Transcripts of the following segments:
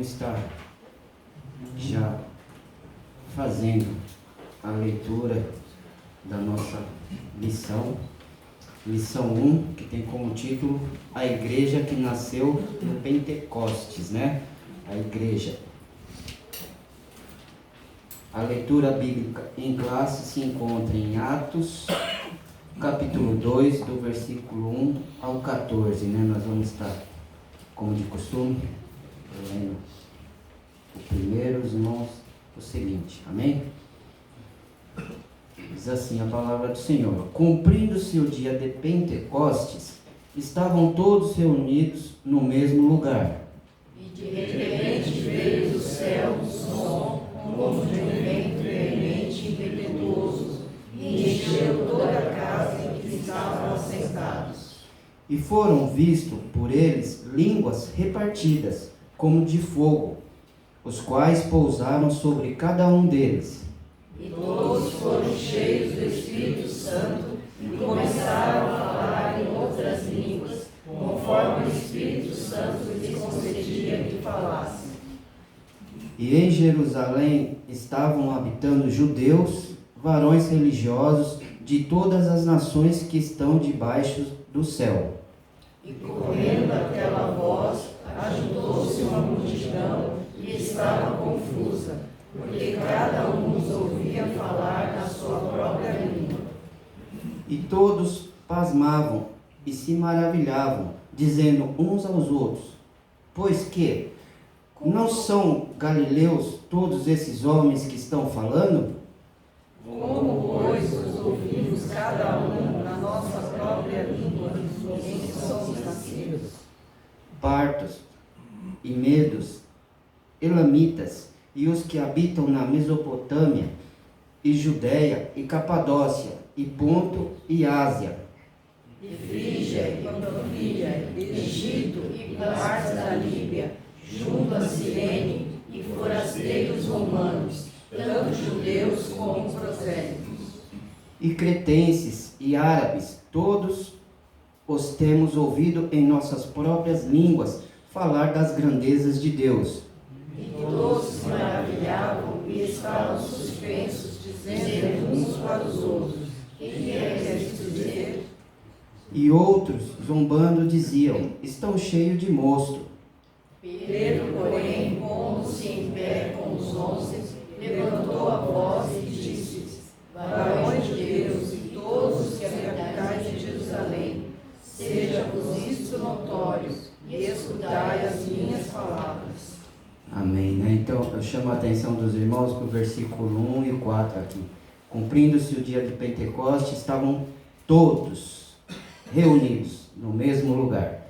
vamos estar já fazendo a leitura da nossa lição 1, que tem como título A Igreja que Nasceu no Pentecostes, né? A Igreja. A leitura bíblica em classe se encontra em Atos, capítulo 2, do versículo 1 ao 14, né? Nós vamos estar, como de costume, lendo o primeiro, os irmãos, o seguinte, amém? Diz assim a palavra do Senhor: Cumprindo-se o dia de Pentecostes, estavam todos reunidos no mesmo lugar. E de repente veio do céu um som, como de um vento veemente e impetuoso, e encheu toda a casa em que estavam assentados. E foram vistos por eles línguas repartidas, como de fogo, os quais pousaram sobre cada um deles. E todos foram cheios do Espírito Santo e começaram a falar em outras línguas, conforme o Espírito Santo lhes concedia que falassem. E em Jerusalém estavam habitando judeus, varões religiosos de todas as nações que estão debaixo do céu. E correndo aquela voz, ajuntou-se uma multidão e estava confusa, porque cada um os ouvia falar na sua própria língua. E todos pasmavam e se maravilhavam, dizendo uns aos outros: Pois que não são galileus todos esses homens que estão falando? Como, pois, os ouvimos cada um na nossa própria língua em que somos nascidos? Partos e medos, elamitas e os que habitam na Mesopotâmia e Judéia e Capadócia e Ponto e Ásia, E Frígia e Panfilia, Egito e partes da Líbia, junto a Cirene, e forasteiros romanos, tanto judeus como prosélitos. e cretenses e árabes, todos os temos ouvido em nossas próprias línguas falar das grandezas de Deus. E todos se maravilhavam e estavam suspensos, dizendo uns para os outros: Que quer isto dizer? E outros, zombando, diziam: Estão cheios de mosto. Pedro, porém, pondo-se em pé com os 11, levantou a voz e disse: Varões de Deus e todos os que habitais em Jerusalém, seja-vos isto notório, e escutai as minhas palavras. Amém, né? Então, eu chamo a atenção dos irmãos para o versículo 1 e 4 aqui. Cumprindo-se o dia de Pentecostes, estavam todos reunidos no mesmo lugar.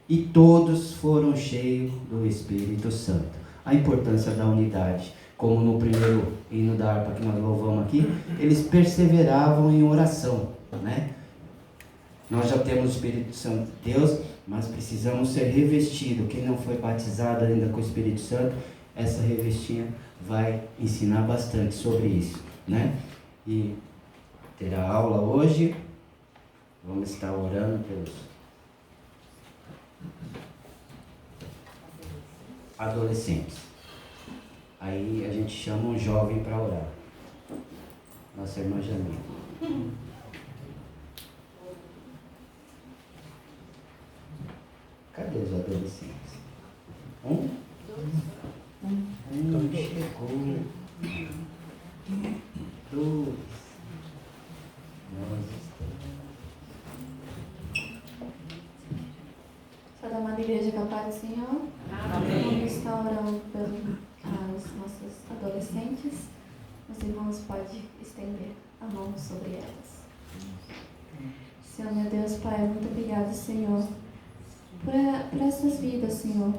E todos foram cheios do Espírito Santo. A importância da unidade. Como no primeiro hino da harpa que nós louvamos aqui, eles perseveravam em oração, né? Nós já temos o Espírito Santo de Deus, mas precisamos ser revestidos. Quem não foi batizado ainda com o Espírito Santo, essa revestinha vai ensinar bastante sobre isso, né? E terá aula hoje. Vamos estar orando pelos adolescentes. Aí a gente chama um jovem para orar. Nossa irmã Janine. Cadê os adolescentes? Um chegou. Dois. Nós estamos. Toda amada igreja, com a paz do Senhor. Amém. Vamos estar orando pelos nossos adolescentes. Os irmãos podem estender a mão sobre elas. Senhor, meu Deus, Pai, muito obrigado, Senhor, por essas vidas, Senhor,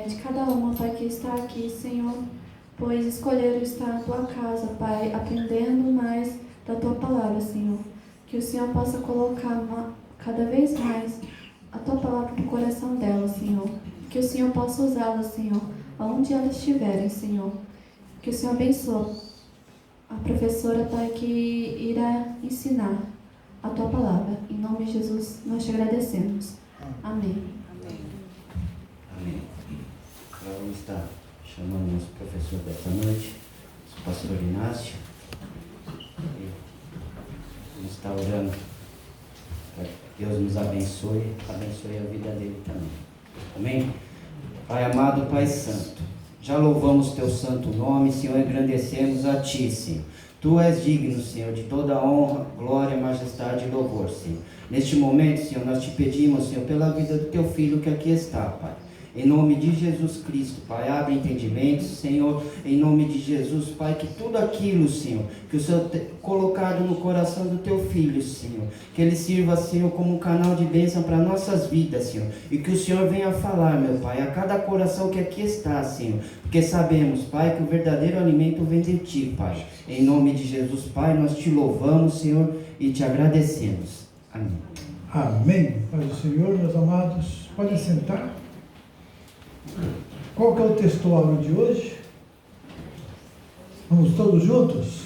de cada uma, Pai, que está aqui, Senhor, pois escolheram estar na Tua casa, Pai, aprendendo mais da Tua palavra, Senhor. Que o Senhor possa colocar cada vez mais a Tua palavra no coração delas, Senhor. Que o Senhor possa usá-las, Senhor, aonde elas estiverem, Senhor. Que o Senhor abençoe a professora, Pai, que irá ensinar a Tua palavra. Em nome de Jesus, nós te agradecemos. Amém. Amém. Amém. Vamos estar chamando nosso professor dessa noite, o pastor Inácio. Vamos estar orando para que Deus nos abençoe a vida dele também. Amém? Pai amado, Pai santo, já louvamos teu santo nome, Senhor, engrandecemos a ti, Senhor. Tu és digno, Senhor, de toda honra, glória, majestade e louvor, Senhor. Neste momento, Senhor, nós te pedimos, Senhor, pela vida do teu filho que aqui está, Pai. Em nome de Jesus Cristo, Pai, abre entendimentos, Senhor, em nome de Jesus, Pai, que tudo aquilo, Senhor, que o Senhor tem colocado no coração do teu filho, Senhor, que ele sirva, Senhor, como um canal de bênção para nossas vidas, Senhor, e que o Senhor venha falar, meu Pai, a cada coração que aqui está, Senhor, porque sabemos, Pai, que o verdadeiro alimento vem de Ti, Pai. Em nome de Jesus, Pai, nós te louvamos, Senhor, e te agradecemos. Amém. Amém. Pai do Senhor, meus amados, podem sentar. Qual que é o textuário de hoje? Vamos todos juntos?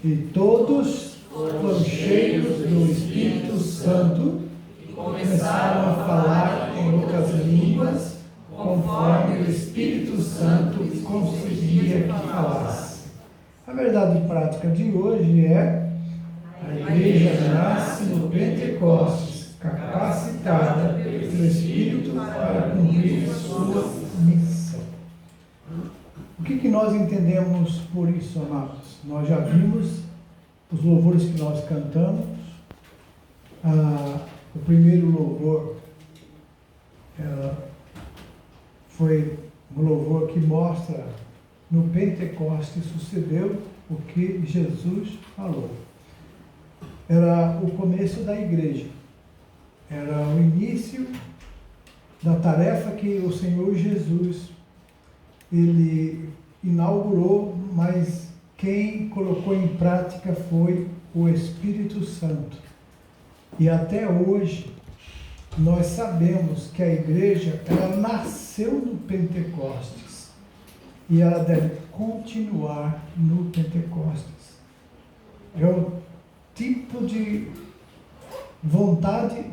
E todos foram cheios do Espírito Santo e começaram a falar em outras línguas, conforme o Espírito Santo concedia que falasse. A verdade prática de hoje é: a igreja nasce no Pentecostes, capacitada pelo Espírito para cumprir sua missão. O que nós entendemos por isso, amados? Nós já vimos os louvores que nós cantamos. O primeiro louvor foi um louvor que mostra no Pentecostes sucedeu o que Jesus falou. Era o começo da igreja. Era o início da tarefa que o Senhor Jesus, Ele inaugurou, mas quem colocou em prática foi o Espírito Santo. E até hoje, nós sabemos que a igreja, ela nasceu no Pentecostes. E ela deve continuar no Pentecostes. É o tipo de vontade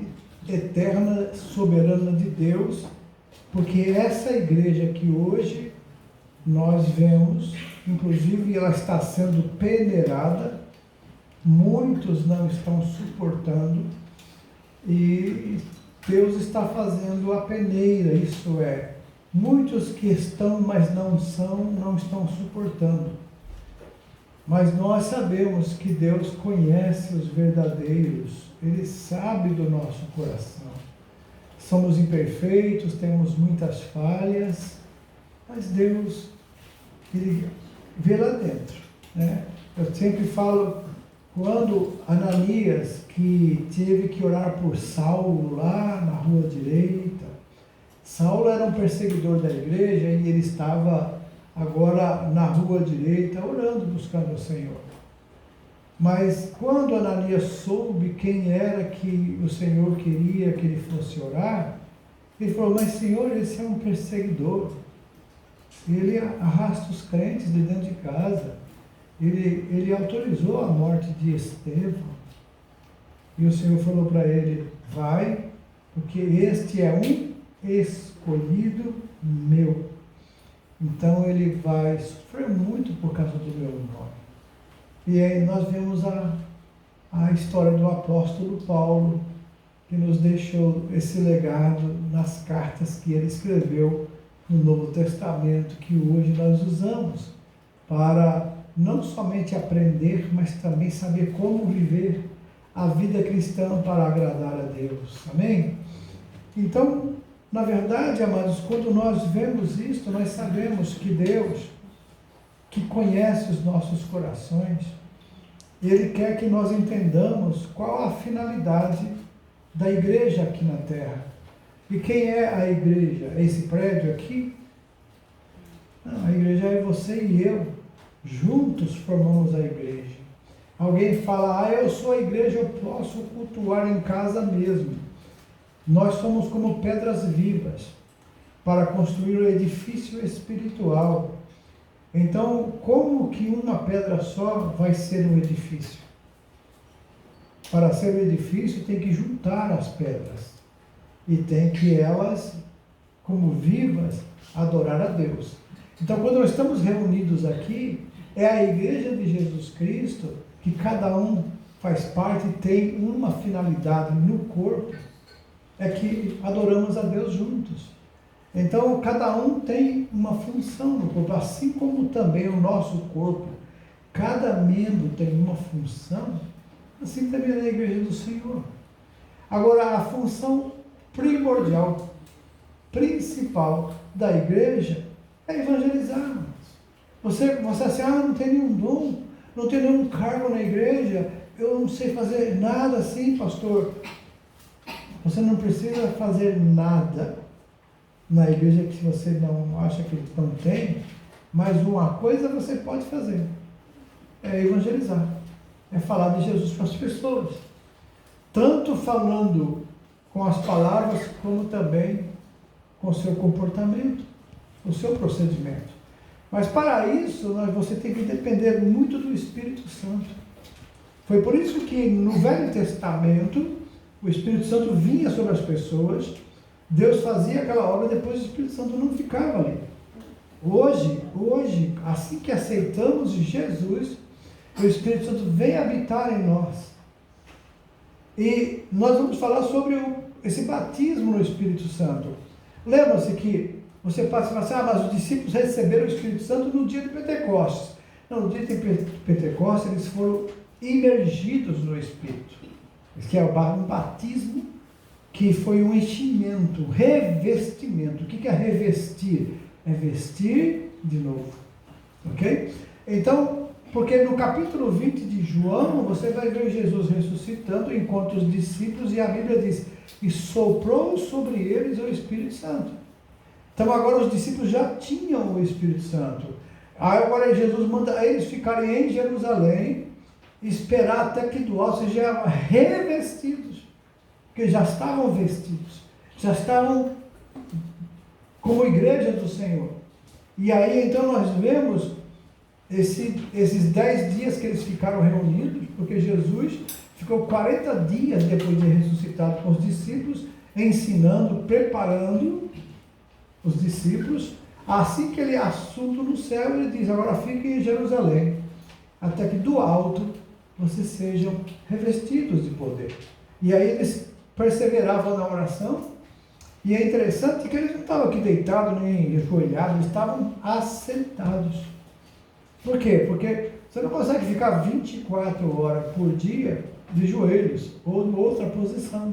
eterna, soberana de Deus, porque essa igreja que hoje nós vemos, inclusive ela está sendo peneirada, muitos não estão suportando, e Deus está fazendo a peneira, isso é, muitos que estão, mas não estão suportando. Mas nós sabemos que Deus conhece os verdadeiros, Ele sabe do nosso coração. Somos imperfeitos, temos muitas falhas, mas Deus, Ele vê lá dentro, né? Eu sempre falo, quando Ananias, que teve que orar por Saulo lá na rua direita, Saulo era um perseguidor da igreja e ele estava agora na rua direita, orando, buscando o Senhor. Mas quando Ananias soube quem era que o Senhor queria que ele fosse orar, ele falou: mas Senhor, esse é um perseguidor. Ele arrasta os crentes de dentro de casa. Ele autorizou a morte de Estevão. E o Senhor falou para ele: vai, porque este é um escolhido meu. Então ele vai sofrer muito por causa do meu nome. E aí nós vemos a história do apóstolo Paulo, que nos deixou esse legado nas cartas que ele escreveu no Novo Testamento, que hoje nós usamos para não somente aprender, mas também saber como viver a vida cristã para agradar a Deus. Amém? Então, na verdade, amados, quando nós vemos isto, nós sabemos que Deus, que conhece os nossos corações, Ele quer que nós entendamos qual a finalidade da igreja aqui na terra. E quem é a igreja? É esse prédio aqui? Não, a igreja é você e eu. Juntos formamos a igreja. Alguém fala: eu sou a igreja, eu posso cultuar em casa mesmo. Nós somos como pedras vivas para construir o edifício espiritual. Então, como que uma pedra só vai ser um edifício? Para ser um edifício, tem que juntar as pedras. E tem que elas, como vivas, adorar a Deus. Então, quando nós estamos reunidos aqui, é a igreja de Jesus Cristo, que cada um faz parte e tem uma finalidade no corpo, é que adoramos a Deus juntos. Então, cada um tem uma função no corpo, assim como também o nosso corpo, cada membro tem uma função, assim também é na igreja do Senhor. Agora, a função primordial, principal da igreja é evangelizar. Você assim, não tem nenhum dom, não tem nenhum cargo na igreja, eu não sei fazer nada assim, pastor. Você não precisa fazer nada na igreja que você não acha que não tem, mas uma coisa você pode fazer, é evangelizar, é falar de Jesus para as pessoas, tanto falando com as palavras, como também com o seu comportamento, o seu procedimento. Mas para isso, você tem que depender muito do Espírito Santo. Foi por isso que no Velho Testamento, o Espírito Santo vinha sobre as pessoas, Deus fazia aquela obra, depois o Espírito Santo não ficava ali. Hoje, assim que aceitamos Jesus, o Espírito Santo vem habitar em nós. E nós vamos falar sobre esse batismo no Espírito Santo. Lembra-se que você pode falar assim, mas os discípulos receberam o Espírito Santo no dia de Pentecostes. Não, no dia de Pentecostes eles foram imergidos no Espírito. Que é um batismo que foi um enchimento, um revestimento. O que é revestir? É vestir de novo. Ok? Então, porque no capítulo 20 de João, você vai ver Jesus ressuscitando enquanto os discípulos, e a Bíblia diz, e soprou sobre eles o Espírito Santo. Então agora os discípulos já tinham o Espírito Santo. Agora Jesus manda eles ficarem em Jerusalém, esperar até que do alto sejam revestidos, porque já estavam vestidos, já estavam como igreja do Senhor. E aí então nós vemos esses 10 dias que eles ficaram reunidos, porque Jesus ficou 40 dias depois de ressuscitado com os discípulos, ensinando, preparando os discípulos. Assim que ele assunto no céu, ele diz, agora fiquem em Jerusalém, até que do alto vocês sejam revestidos de poder. E aí eles perseveravam na oração, e é interessante que eles não estavam aqui deitados nem ajoelhados, eles estavam assentados. Por quê? Porque você não consegue ficar 24 horas por dia de joelhos, ou em outra posição.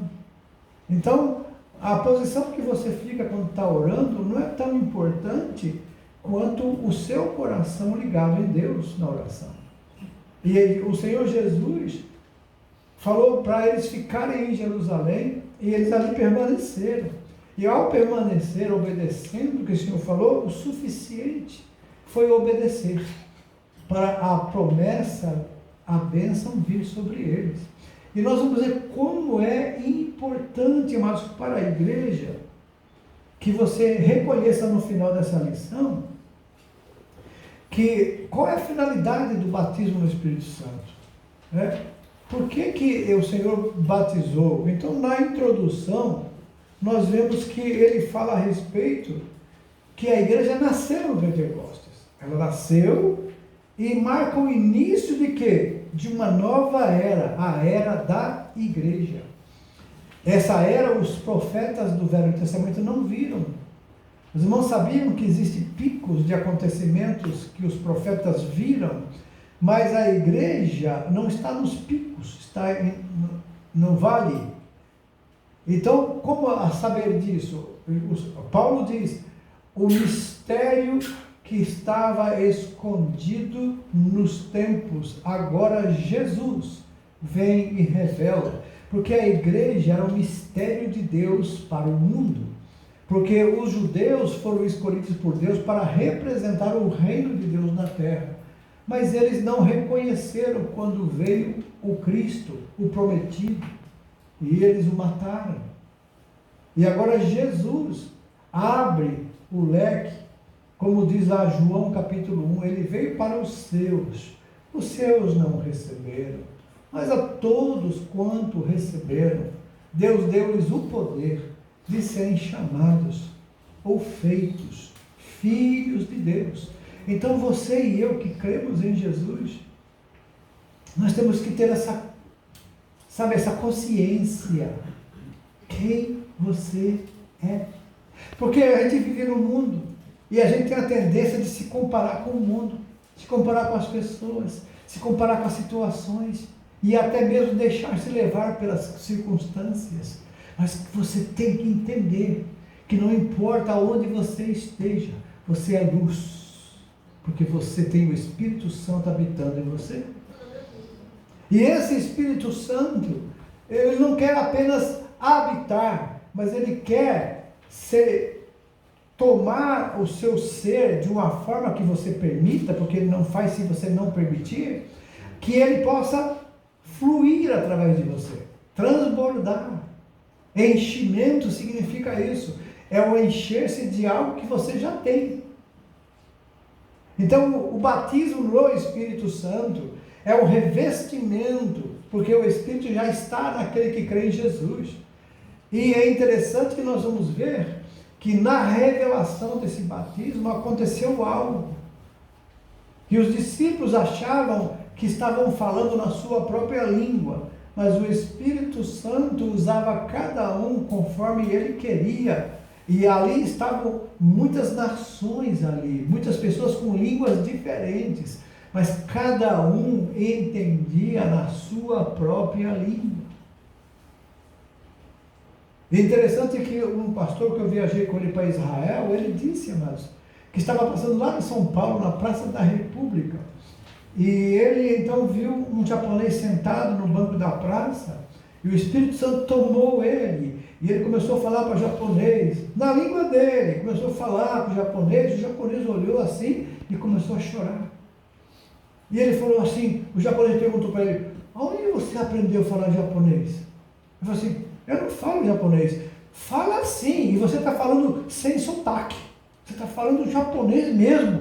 Então, a posição que você fica quando está orando não é tão importante quanto o seu coração ligado em Deus na oração. E o Senhor Jesus falou para eles ficarem em Jerusalém, e eles ali permaneceram. E ao permanecer, obedecendo o que o Senhor falou, o suficiente foi obedecer para a promessa, a bênção vir sobre eles. E nós vamos ver como é importante, amados, para a igreja, que você reconheça no final dessa lição, que qual é a finalidade do batismo no Espírito Santo. Por que o Senhor batizou? Então, na introdução, nós vemos que ele fala a respeito que a igreja nasceu no Pentecostes. Ela nasceu e marca o início de quê? De uma nova era, a era da igreja. Essa era os profetas do Velho Testamento não viram. Os irmãos sabiam que existem picos de acontecimentos que os profetas viram, mas a igreja não está nos picos, está no vale. Então, como a saber disso? Paulo diz, o mistério que estava escondido nos tempos, agora Jesus vem e revela. Porque a igreja era um mistério de Deus para o mundo. Porque os judeus foram escolhidos por Deus para representar o reino de Deus na terra. Mas eles não reconheceram quando veio o Cristo, o prometido. E eles o mataram. E agora Jesus abre o leque, como diz lá João capítulo 1, ele veio para os seus não receberam, mas a todos quanto receberam, Deus deu-lhes o poder de serem chamados ou feitos filhos de Deus. Então você e eu que cremos em Jesus, nós temos que ter essa consciência. Quem você é. Porque a gente vive no mundo e a gente tem a tendência de se comparar com o mundo, se comparar com as pessoas, se comparar com as situações e até mesmo deixar-se levar pelas circunstâncias. Mas você tem que entender que não importa onde você esteja, você é luz, porque você tem o Espírito Santo habitando em você. E esse Espírito Santo, ele não quer apenas habitar, mas ele quer tomar o seu ser de uma forma que você permita, porque ele não faz se você não permitir, que ele possa fluir através de você, transbordar. Enchimento significa isso, é o encher-se de algo que você já tem. Então, o batismo no Espírito Santo é o revestimento, porque o Espírito já está naquele que crê em Jesus. E é interessante que nós vamos ver que na revelação desse batismo aconteceu algo. Que os discípulos achavam que estavam falando na sua própria língua, mas o Espírito Santo usava cada um conforme ele queria. E ali estavam muitas nações ali, muitas pessoas com línguas diferentes, mas cada um entendia na sua própria língua. E interessante que um pastor que eu viajei com ele para Israel, ele disse, amados, que estava passando lá em São Paulo, na Praça da República, e ele então viu um japonês sentado no banco da praça, e o Espírito Santo tomou ele, e ele começou a falar para o japonês, na língua dele, começou a falar para o japonês olhou assim e começou a chorar. E ele falou assim, o japonês perguntou para ele, onde você aprendeu a falar japonês? Ele falou assim, eu não falo japonês. Fala assim, e você está falando sem sotaque. Você está falando japonês mesmo.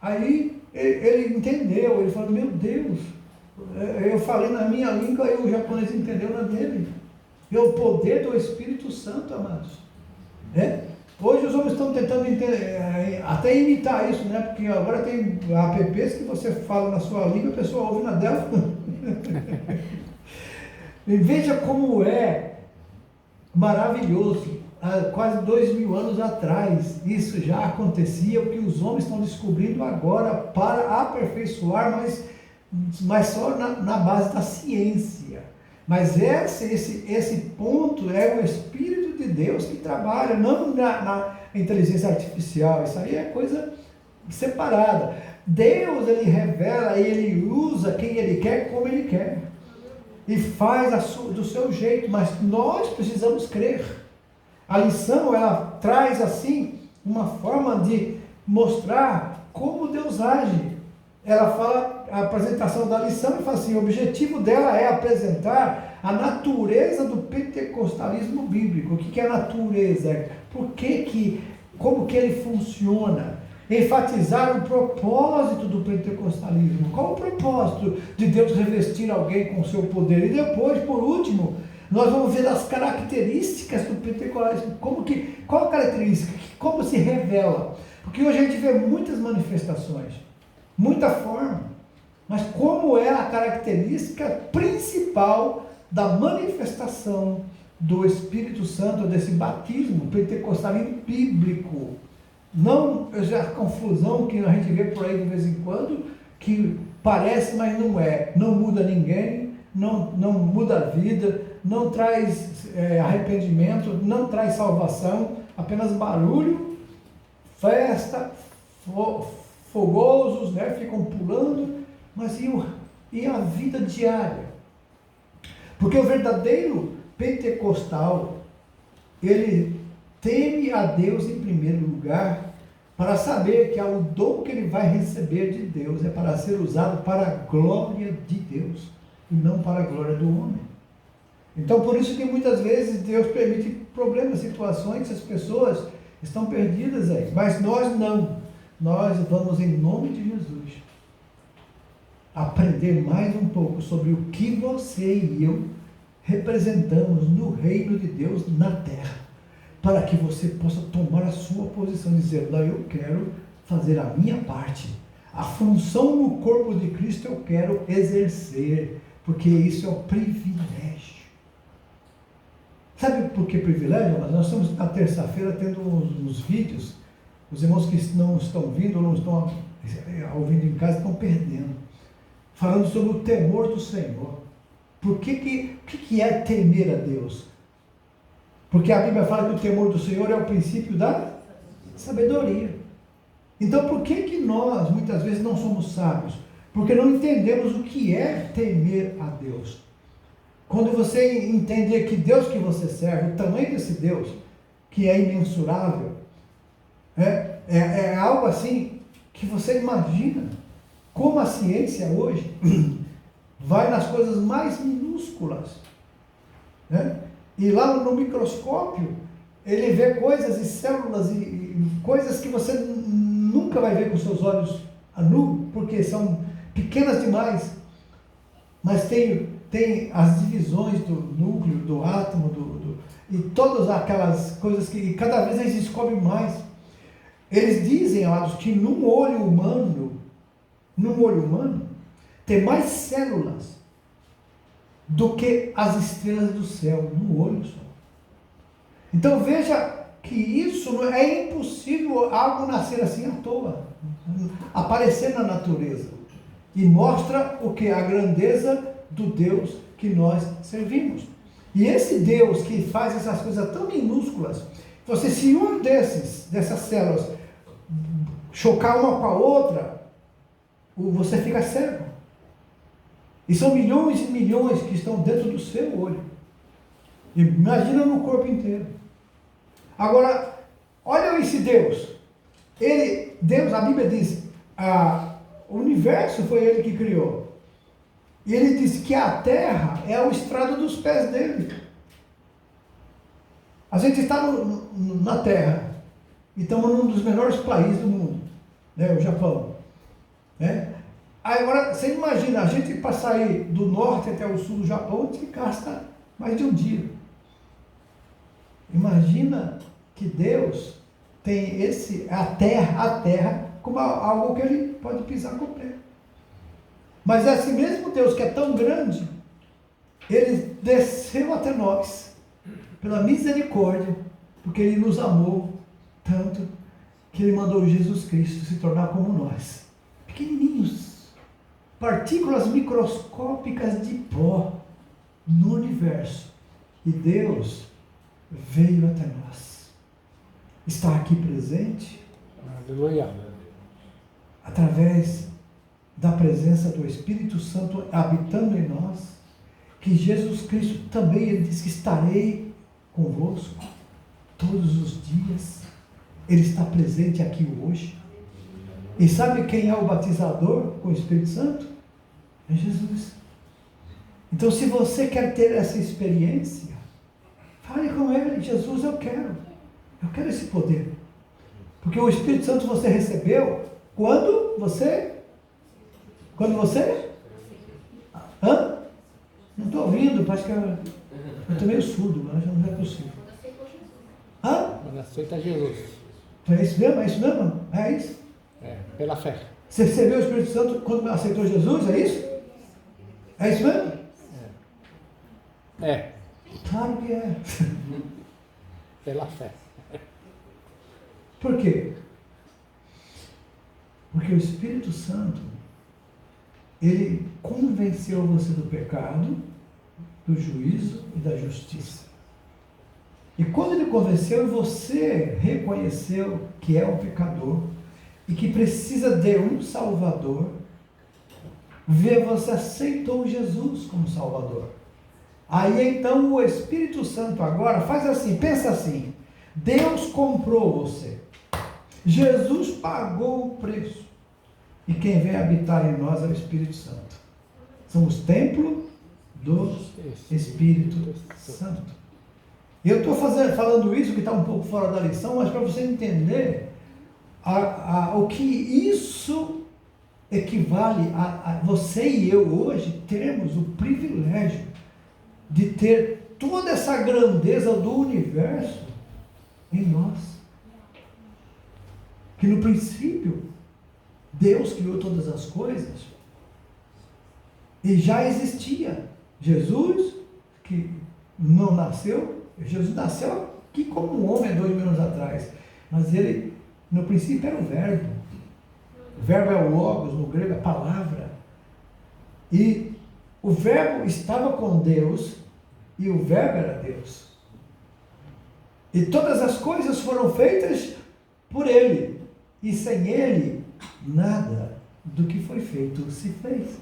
Aí ele entendeu, ele falou, meu Deus, eu falei na minha língua e o japonês entendeu na dele. É o poder do Espírito Santo, amados. Hoje os homens estão tentando até imitar isso, né? Porque agora tem apps que você fala na sua língua e a pessoa ouve na dela. E veja como é maravilhoso. Há quase 2000 anos atrás, isso já acontecia, o que os homens estão descobrindo agora para aperfeiçoar, mas só na base da ciência. Mas esse ponto é o Espírito de Deus que trabalha, não na inteligência artificial. Isso aí é coisa separada. Deus, ele revela e ele usa quem ele quer, como ele quer. E faz do seu jeito, mas nós precisamos crer. A lição, ela traz assim, uma forma de mostrar como Deus age. Ela fala, a apresentação da lição, e fala assim, o objetivo dela é apresentar a natureza do pentecostalismo bíblico. O que é a natureza? Como que ele funciona? Enfatizar o propósito do pentecostalismo. Qual o propósito de Deus revestir alguém com o seu poder? E depois, por último, nós vamos ver as características do pentecostalismo. Qual a característica? Como se revela? Porque hoje a gente vê muitas manifestações, muita forma, mas como é a característica principal da manifestação do Espírito Santo, desse batismo, pentecostalismo bíblico? Não essa confusão que a gente vê por aí de vez em quando, que parece, mas não é. Não muda ninguém, não muda a vida, não traz arrependimento, não traz salvação, apenas barulho, festa, fogosos, né? Ficam pulando, mas e a vida diária? Porque o verdadeiro pentecostal, ele teme a Deus em primeiro lugar, para saber que o dom que ele vai receber de Deus é para ser usado para a glória de Deus, e não para a glória do homem. Então, por isso que muitas vezes Deus permite problemas, situações que as pessoas estão perdidas aí. Mas nós não. Nós vamos, em nome de Jesus, aprender mais um pouco sobre o que você e eu representamos no reino de Deus na terra. para que você possa tomar a sua posição e dizer, não, eu quero fazer a minha parte. A função no corpo de Cristo eu quero exercer, porque isso é um privilégio. Sabe por que privilégio? Nós estamos na terça-feira tendo uns vídeos, os irmãos que não estão vindo, ou não estão ouvindo em casa, estão perdendo, falando sobre o temor do Senhor. Por que é temer a Deus? Porque a Bíblia fala que o temor do Senhor é o princípio da sabedoria. Então por que nós muitas vezes não somos sábios? Porque não entendemos o que é temer a Deus. Quando você entender que Deus que você serve, o tamanho desse Deus, que é imensurável, é algo assim que você imagina, como a ciência hoje vai nas coisas mais minúsculas, né? E lá no microscópio ele vê coisas e células e coisas que você nunca vai ver com seus olhos a nu, porque são pequenas demais, mas tem as divisões do núcleo, do átomo, e todas aquelas coisas que cada vez eles descobrem mais. Eles dizem, amados, que num olho humano, tem mais células do que as estrelas do céu, no olho só. Então veja que isso não é impossível algo nascer assim à toa, aparecer na natureza. E mostra o que? A grandeza do Deus que nós servimos. E esse Deus que faz essas coisas tão minúsculas, se um dessas células chocar uma com a outra, você fica cego. E são milhões e milhões que estão dentro do seu olho. Imagina no corpo inteiro. Agora, olha esse Deus. Deus, a Bíblia diz, o universo foi Ele que criou. E Ele diz que a terra é o estrado dos pés dele. A gente está na terra e estamos num dos menores países do mundo, né, o Japão. Né? Agora, você imagina, a gente para sair do norte até o sul do Japão, a gente gasta mais de um dia. Imagina que Deus tem a terra como algo que Ele pode pisar com o pé. Mas esse mesmo Deus que é tão grande, Ele desceu até nós, pela misericórdia, porque Ele nos amou tanto, que Ele mandou Jesus Cristo se tornar como nós, pequenininhos, partículas microscópicas de pó no universo. E Deus veio até nós, está aqui presente, aleluia, através da presença do Espírito Santo habitando em nós, que Jesus Cristo também, Ele diz que estarei convosco todos os dias. Ele está presente aqui hoje. E sabe quem é o batizador com o Espírito Santo? É Jesus. Então, se você quer ter essa experiência, fale com Ele. Jesus, eu quero esse poder. Porque o Espírito Santo você recebeu quando você... Hã? Não estou ouvindo, parece que eu estou meio surdo, mas não é possível. Hã? Quando aceita Jesus. É isso mesmo? É isso mesmo? É isso? É, pela fé. Você recebeu o Espírito Santo quando aceitou Jesus? É isso? É isso mesmo? É, Claro que é. pela fé. Por quê? Porque o Espírito Santo, Ele convenceu você do pecado, do juízo e da justiça. E quando Ele convenceu e você reconheceu que é um pecador e que precisa de um Salvador, você aceitou Jesus como Salvador. Aí então o Espírito Santo agora faz assim, pensa assim, Deus comprou você, Jesus pagou o preço, e quem vem habitar em nós é o Espírito Santo. Somos templo do Espírito Santo. E eu estou falando isso que está um pouco fora da lição, mas para você entender o que isso equivale a você e eu hoje termos o privilégio de ter toda essa grandeza do universo em nós. Que no princípio, Deus criou todas as coisas e já existia. Jesus, que não nasceu, Jesus nasceu aqui como um homem há 2000 anos atrás, mas ele, no princípio, era o Verbo. O Verbo é o Logos, no grego, a palavra. E o Verbo estava com Deus e o Verbo era Deus. E todas as coisas foram feitas por Ele. E sem Ele, nada do que foi feito se fez.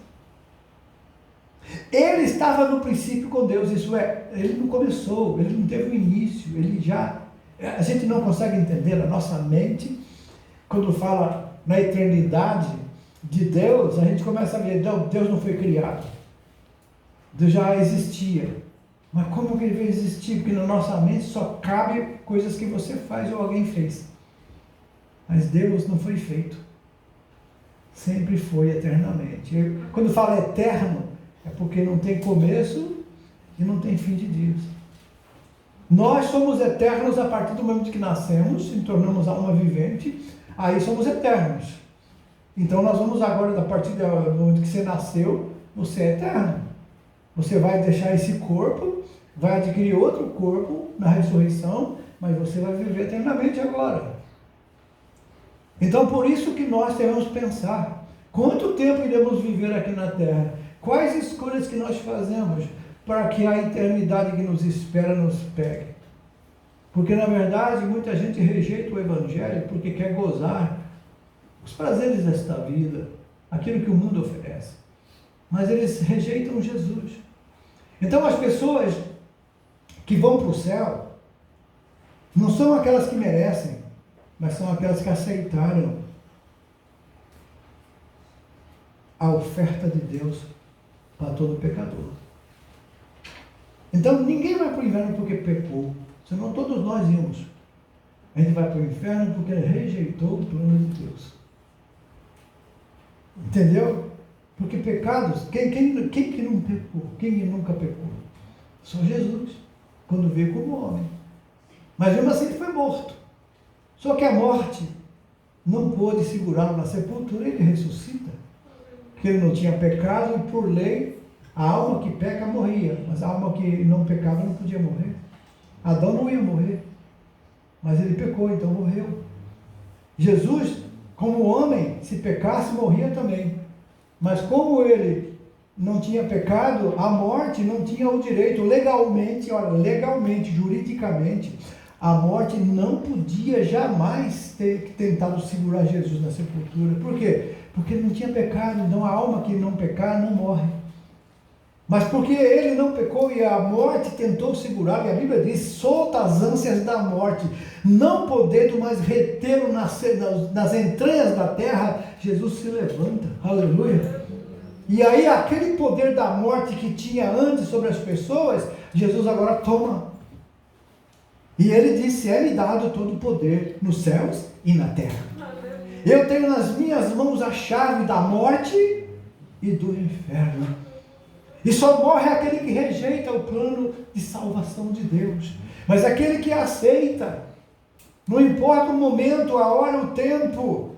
Ele estava no princípio com Deus, isso é, ele não começou, ele não teve um início, ele já... A gente não consegue entender, a nossa mente, quando fala na eternidade de Deus, a gente começa a ver, não, Deus não foi criado. Deus já existia. Mas como que ele veio existir? Porque na nossa mente só cabe coisas que você faz ou alguém fez. Mas Deus não foi feito. Sempre foi eternamente. Quando fala eterno, é porque não tem começo e não tem fim de dias. Nós somos eternos a partir do momento que nascemos, e tornamos alma vivente, aí somos eternos. Então nós vamos agora, a partir do momento que você nasceu, você é eterno. Você vai deixar esse corpo, vai adquirir outro corpo na ressurreição, mas você vai viver eternamente agora. Então por isso que nós devemos pensar, quanto tempo iremos viver aqui na Terra? Quais escolhas que nós fazemos para que a eternidade que nos espera nos pegue? Porque na verdade muita gente rejeita o Evangelho porque quer gozar os prazeres desta vida, aquilo que o mundo oferece. Mas eles rejeitam Jesus. Então as pessoas que vão para o céu não são aquelas que merecem, mas são aquelas que aceitaram a oferta de Deus para todo pecador. Então ninguém vai para o inferno porque pecou, senão todos nós íamos. A gente vai para o inferno porque rejeitou o plano de Deus. Entendeu? Porque pecados, quem que não pecou? Quem nunca pecou? Só Jesus, quando veio como homem. Mas mesmo assim ele foi morto. Só que a morte não pôde segurá-lo na sepultura, ele ressuscita. Porque ele não tinha pecado e por lei, a alma que peca morria, mas a alma que não pecava não podia morrer. Adão não ia morrer, mas ele pecou, então morreu. Jesus, como homem, se pecasse, morria também. Mas como ele não tinha pecado, a morte não tinha o direito, legalmente, olha, legalmente, juridicamente, a morte não podia jamais ter tentado segurar Jesus na sepultura. Por quê? Porque ele não tinha pecado, então a alma que não pecar não morre. Mas porque ele não pecou e a morte tentou segurá-lo, e a Bíblia diz, solta as ânsias da morte, não podendo mais retê-lo nas entranhas da terra, Jesus se levanta, aleluia. E aí aquele poder da morte que tinha antes sobre as pessoas, Jesus agora toma. E ele disse, é-me dado todo o poder nos céus e na terra. Eu tenho nas minhas mãos a chave da morte e do inferno. E só morre aquele que rejeita o plano de salvação de Deus. Mas aquele que aceita, não importa o momento, a hora, o tempo,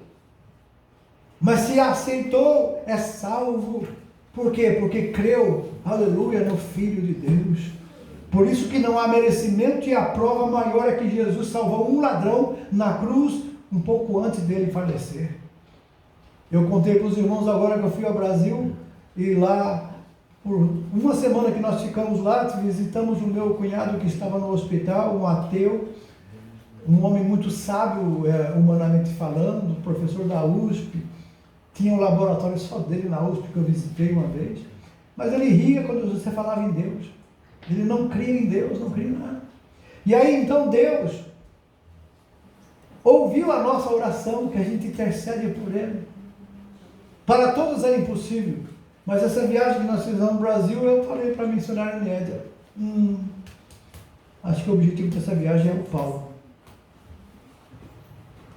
mas se aceitou, é salvo. Por quê? Porque creu, aleluia, no Filho de Deus. Por isso que não há merecimento, e a prova maior é que Jesus salvou um ladrão na cruz, um pouco antes dele falecer. Eu contei para os irmãos agora que eu fui ao Brasil, e lá, por uma semana que nós ficamos lá, visitamos o meu cunhado que estava no hospital, um ateu, um homem muito sábio, humanamente falando, professor da USP, tinha um laboratório só dele na USP, que eu visitei uma vez, mas ele ria quando você falava em Deus, ele não cria em Deus, não cria em nada. E aí então Deus ouviu a nossa oração, que a gente intercede por ele. Para todos é impossível, mas essa viagem que nós fizemos no Brasil, eu falei para a missionária Nédia, acho que o objetivo dessa viagem é o Paulo.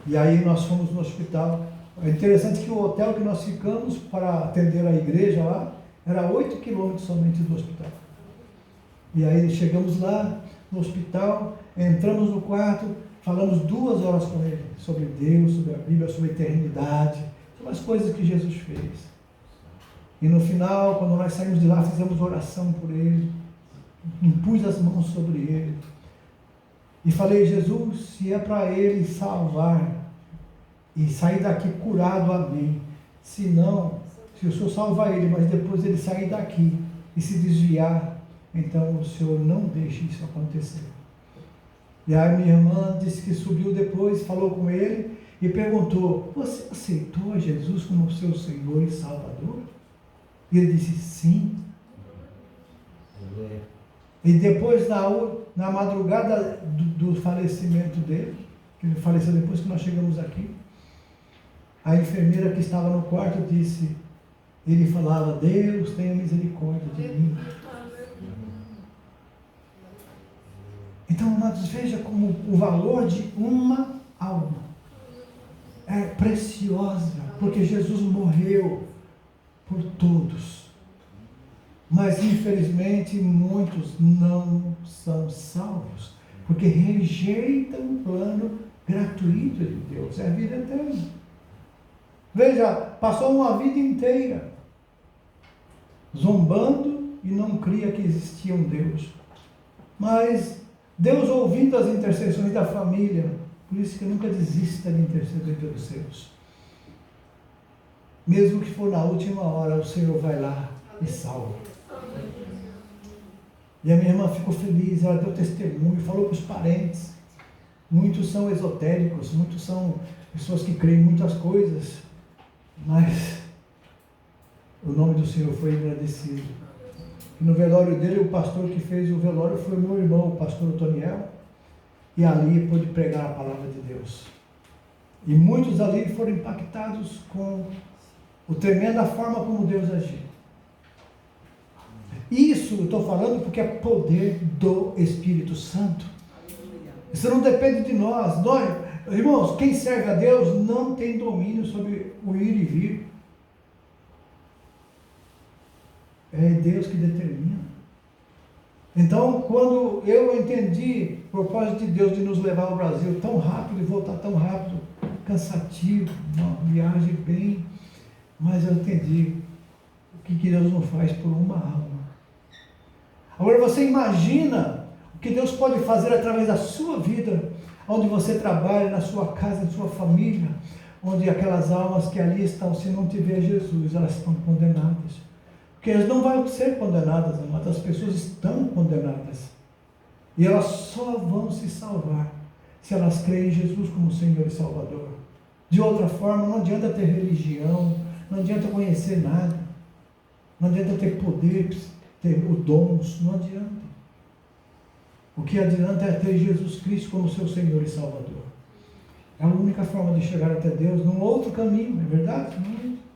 E aí nós fomos no hospital. É interessante que o hotel que nós ficamos para atender a igreja lá, era 8 quilômetros somente do hospital. E aí chegamos lá no hospital, entramos no quarto, Falamos 2 horas com ele sobre Deus, sobre a Bíblia, sobre a eternidade, sobre as coisas que Jesus fez. E no final, quando nós saímos de lá, fizemos oração por ele, impus as mãos sobre ele e falei: Jesus, se é para ele salvar e sair daqui curado, amém. Se não, se o Senhor salvar ele, mas depois ele sair daqui e se desviar, então o Senhor não deixe isso acontecer. E aí minha irmã disse que subiu depois, falou com ele e perguntou: você aceitou a Jesus como seu Senhor e Salvador? E ele disse: sim. E depois, na madrugada do falecimento dele, que ele faleceu depois que nós chegamos aqui, a enfermeira que estava no quarto disse, ele falava: Deus tenha misericórdia de mim. Então, amados, veja como o valor de uma alma é preciosa, porque Jesus morreu por todos. Mas, infelizmente, muitos não são salvos, porque rejeitam o plano gratuito de Deus, é a vida eterna. Veja, passou uma vida inteira zombando e não cria que existia um Deus. Mas Deus, ouvindo as intercessões da família, por isso que nunca desista de interceder pelos seus. Mesmo que for na última hora, o Senhor vai lá e salva. E a minha irmã ficou feliz, ela deu testemunho, falou para os parentes. Muitos são esotéricos, muitos são pessoas que creem em muitas coisas, mas o nome do Senhor foi agradecido. E no velório dele, o pastor que fez o velório foi o meu irmão, o pastor Toniel, e ali pôde pregar a palavra de Deus. E muitos ali foram impactados com a tremenda forma como Deus agiu. Isso eu estou falando porque é poder do Espírito Santo. Isso não depende de nós. Irmãos, quem serve a Deus não tem domínio sobre o ir e vir. É Deus que determina. Então, quando eu entendi o propósito de Deus de nos levar ao Brasil tão rápido e voltar tão rápido, cansativo, uma viagem bem, mas eu entendi o que Deus não faz por uma alma. Agora você imagina o que Deus pode fazer através da sua vida, onde você trabalha, na sua casa, na sua família, onde aquelas almas que ali estão, se não tiver Jesus, elas estão condenadas. Porque elas não vão ser condenadas, mas as pessoas estão condenadas. E elas só vão se salvar se elas creem em Jesus como Senhor e Salvador. De outra forma, não adianta ter religião, não adianta conhecer nada, não adianta ter poder, ter os dons, não adianta. O que adianta é ter Jesus Cristo como seu Senhor e Salvador. É a única forma de chegar até Deus, num outro caminho, é verdade?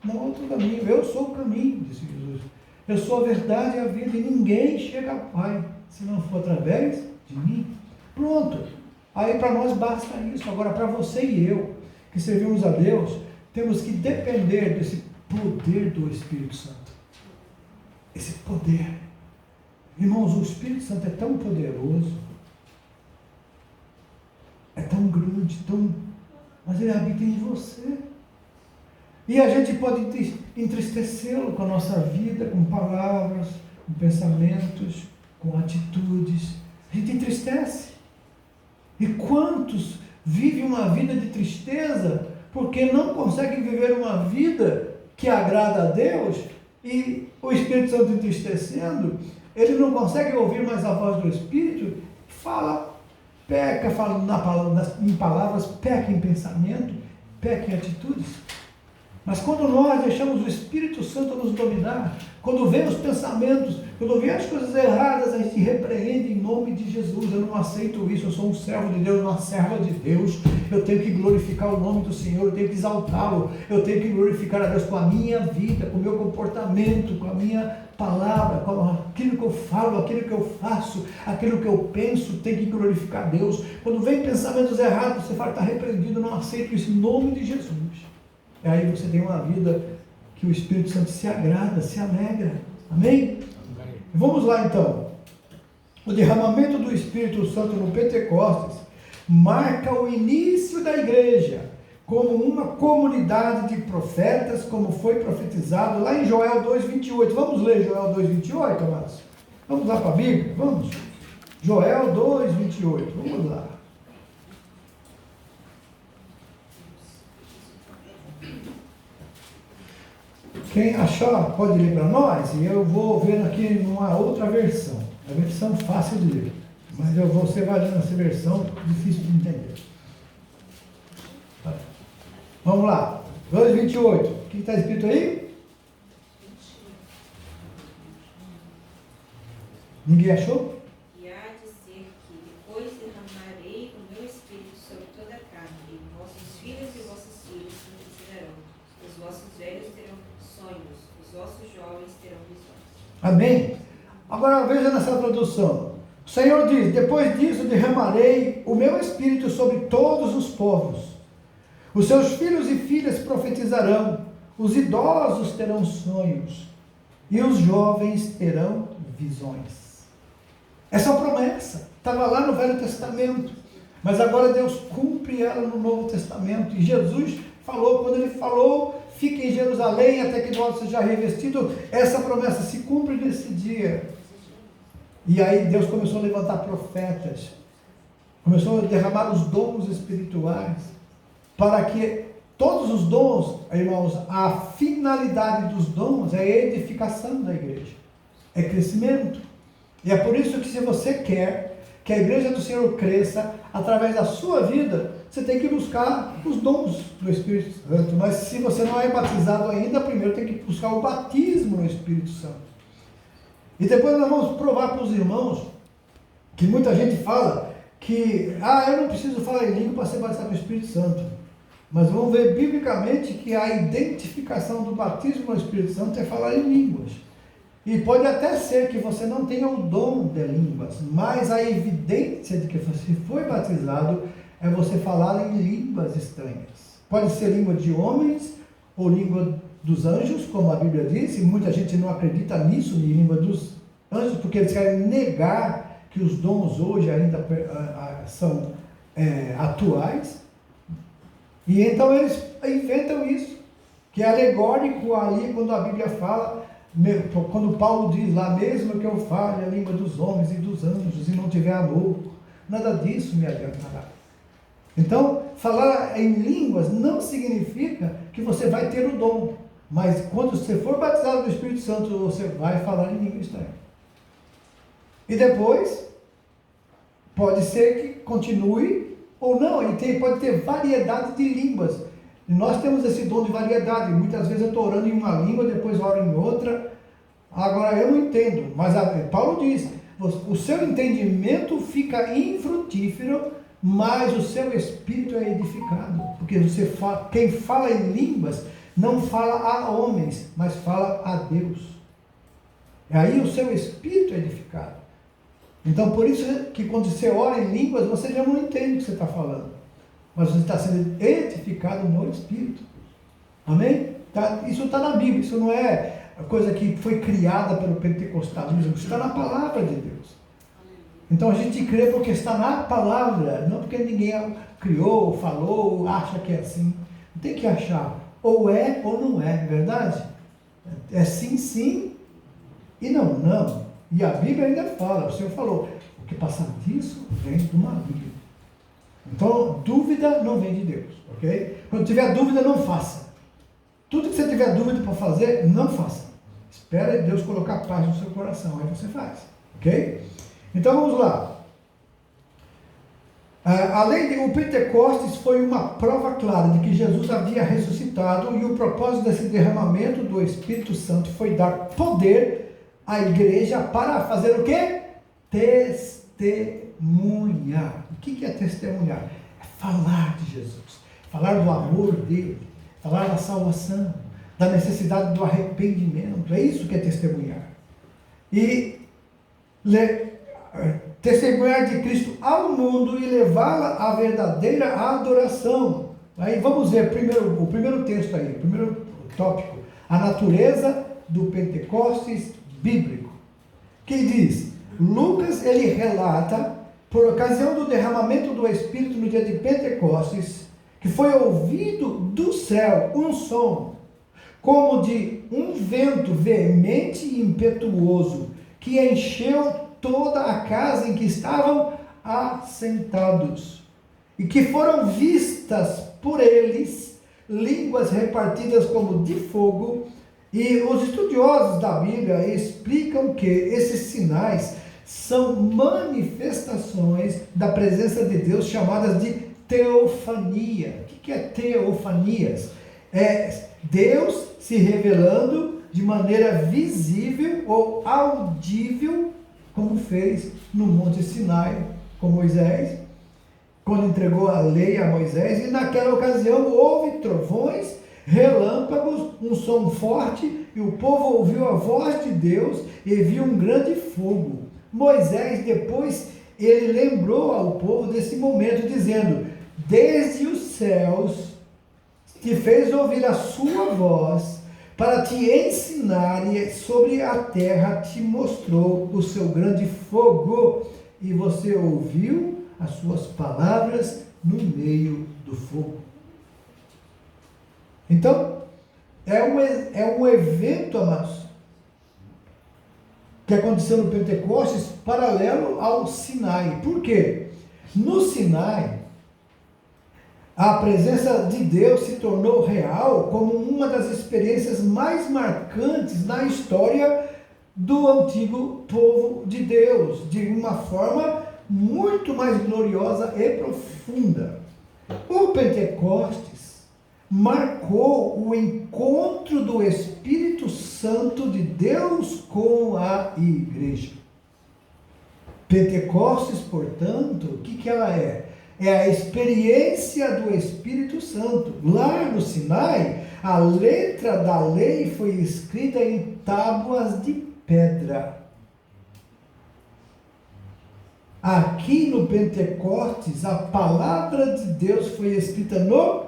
Num outro caminho. Eu sou o caminho, disse Jesus. Eu sou a verdade e a vida, e ninguém chega ao Pai se não for através de mim. Pronto. Aí para nós basta isso. Agora, para você e eu, que servimos a Deus, temos que depender desse poder do Espírito Santo. Esse poder. Irmãos, o Espírito Santo é tão poderoso, é tão grande, mas ele habita em você. E a gente pode entristecê-lo com a nossa vida, com palavras, com pensamentos, com atitudes. A gente entristece. E quantos vivem uma vida de tristeza porque não conseguem viver uma vida que agrada a Deus, e o Espírito Santo entristecendo, ele não consegue ouvir mais a voz do Espírito, peca em palavras, peca em pensamento, peca em atitudes. Mas quando nós deixamos o Espírito Santo nos dominar, quando vem os pensamentos, quando vem as coisas erradas, a gente repreende em nome de Jesus. Eu não aceito isso, eu sou um servo de Deus, uma serva de Deus. Eu tenho que glorificar o nome do Senhor, eu tenho que exaltá-lo, eu tenho que glorificar a Deus com a minha vida, com o meu comportamento, com a minha palavra, com aquilo que eu falo, aquilo que eu faço, aquilo que eu penso, tem que glorificar a Deus. Quando vem pensamentos errados, você fala, está repreendido, eu não aceito isso em nome de Jesus. E aí você tem uma vida que o Espírito Santo se agrada, se alegra. Amém? Vamos lá então. O derramamento do Espírito Santo no Pentecostes marca o início da igreja como uma comunidade de profetas, como foi profetizado lá em Joel 2,28. Vamos ler Joel 2,28, amados? Vamos lá para a Bíblia? Vamos? Joel 2,28. Vamos lá. Quem achar pode ler para nós, e eu vou ver aqui numa outra versão. A versão fácil de ler, mas você vai ler nessa versão difícil de entender. Vamos lá, 2,28. O que está escrito aí? Ninguém achou? E há de ser que depois derramarei o meu espírito sobre toda a carne, e vossos filhos e vossas filhas profetizarão, os vossos velhos terão sonhos, os vossos jovens terão visões. Amém? Agora veja nessa tradução. O Senhor diz: depois disso derramarei o meu espírito sobre todos os povos. Os seus filhos e filhas profetizarão, os idosos terão sonhos, e os jovens terão visões. Essa promessa estava lá no Velho Testamento, mas agora Deus cumpre ela no Novo Testamento. E Jesus falou, quando ele falou, fique em Jerusalém até que vós seja revestido, essa promessa se cumpre nesse dia. E aí Deus começou a levantar profetas, começou a derramar os dons espirituais, para que todos os dons, irmãos, a finalidade dos dons é a edificação da igreja, é crescimento. E é por isso que, se você quer que a igreja do Senhor cresça, através da sua vida, você tem que buscar os dons do Espírito Santo. Mas se você não é batizado ainda, primeiro tem que buscar o batismo no Espírito Santo. E depois nós vamos provar para os irmãos, que muita gente fala que, eu não preciso falar em língua para ser batizado no Espírito Santo. Mas vamos ver biblicamente que a identificação do batismo no Espírito Santo é falar em línguas. E pode até ser que você não tenha o dom de línguas, mas a evidência de que você foi batizado é você falar em línguas estranhas. Pode ser língua de homens ou língua dos anjos, como a Bíblia diz, e muita gente não acredita nisso, em língua dos anjos, porque eles querem negar que os dons hoje ainda são atuais. E então eles inventam isso, que é alegórico ali quando a Bíblia fala, quando Paulo diz lá, mesmo que eu fale a língua dos homens e dos anjos e não tiver amor, nada disso me adiantará. Então, falar em línguas não significa que você vai ter o dom, mas quando você for batizado no Espírito Santo, você vai falar em língua estranha. E depois, pode ser que continue ou não, e pode ter variedade de línguas. E nós temos esse dom de variedade. Muitas vezes eu estou orando em uma língua, depois oro em outra. Agora eu não entendo, mas Paulo diz, o seu entendimento fica infrutífero, mas o seu espírito é edificado. Porque quem fala em línguas não fala a homens, mas fala a Deus. E aí o seu espírito é edificado. Então, por isso que quando você ora em línguas, você já não entende o que você está falando. Mas você está sendo edificado no Espírito. Amém? Isso está na Bíblia, isso não é coisa que foi criada pelo pentecostalismo, isso está na palavra de Deus. Então a gente crê porque está na palavra, não porque ninguém criou, falou, acha que é assim. Não tem que achar, ou é ou não é, verdade? É sim, sim, e não, não. E a Bíblia ainda fala, o Senhor falou, o que passar disso vem do maligno. Então, dúvida não vem de Deus, ok? Quando tiver dúvida, não faça. Tudo que você tiver dúvida para fazer, não faça. Espera Deus colocar paz no seu coração, aí você faz, ok? Então, vamos lá. O Pentecostes foi uma prova clara de que Jesus havia ressuscitado, e o propósito desse derramamento do Espírito Santo foi dar poder à igreja para fazer o quê? Testemunhar. O que é testemunhar? É falar de Jesus, falar do amor dele, falar da salvação, da necessidade do arrependimento. É isso que é testemunhar. E testemunhar de Cristo ao mundo e levá-la à verdadeira adoração. Aí vamos ver o primeiro texto aí, o primeiro tópico, a natureza do Pentecostes bíblico, que diz, Lucas, ele relata por ocasião do derramamento do Espírito no dia de Pentecostes, que foi ouvido do céu um som, como de um vento veemente e impetuoso, que encheu toda a casa em que estavam assentados, e que foram vistas por eles línguas repartidas como de fogo. E os estudiosos da Bíblia explicam que esses sinais são manifestações da presença de Deus, chamadas de teofania. O que é teofanias? É Deus se revelando de maneira visível ou audível, como fez no Monte Sinai com Moisés, quando entregou a lei a Moisés, e naquela ocasião houve trovões, relâmpagos, um som forte, e o povo ouviu a voz de Deus e viu um grande fogo. Moisés, depois, ele lembrou ao povo desse momento, dizendo: desde os céus te fez ouvir a sua voz, para te ensinar, e sobre a terra te mostrou o seu grande fogo, e você ouviu as suas palavras no meio do fogo. Então, é um evento, amados, que aconteceu no Pentecostes, paralelo ao Sinai. Por quê? No Sinai, a presença de Deus se tornou real como uma das experiências mais marcantes na história do antigo povo de Deus, de uma forma muito mais gloriosa e profunda. O Pentecostes marcou o encontro do Espírito Santo de Deus com a igreja. Pentecostes, portanto, o que ela é? É a experiência do Espírito Santo. Lá no Sinai, a letra da lei foi escrita em tábuas de pedra. Aqui no Pentecostes, a palavra de Deus foi escrita no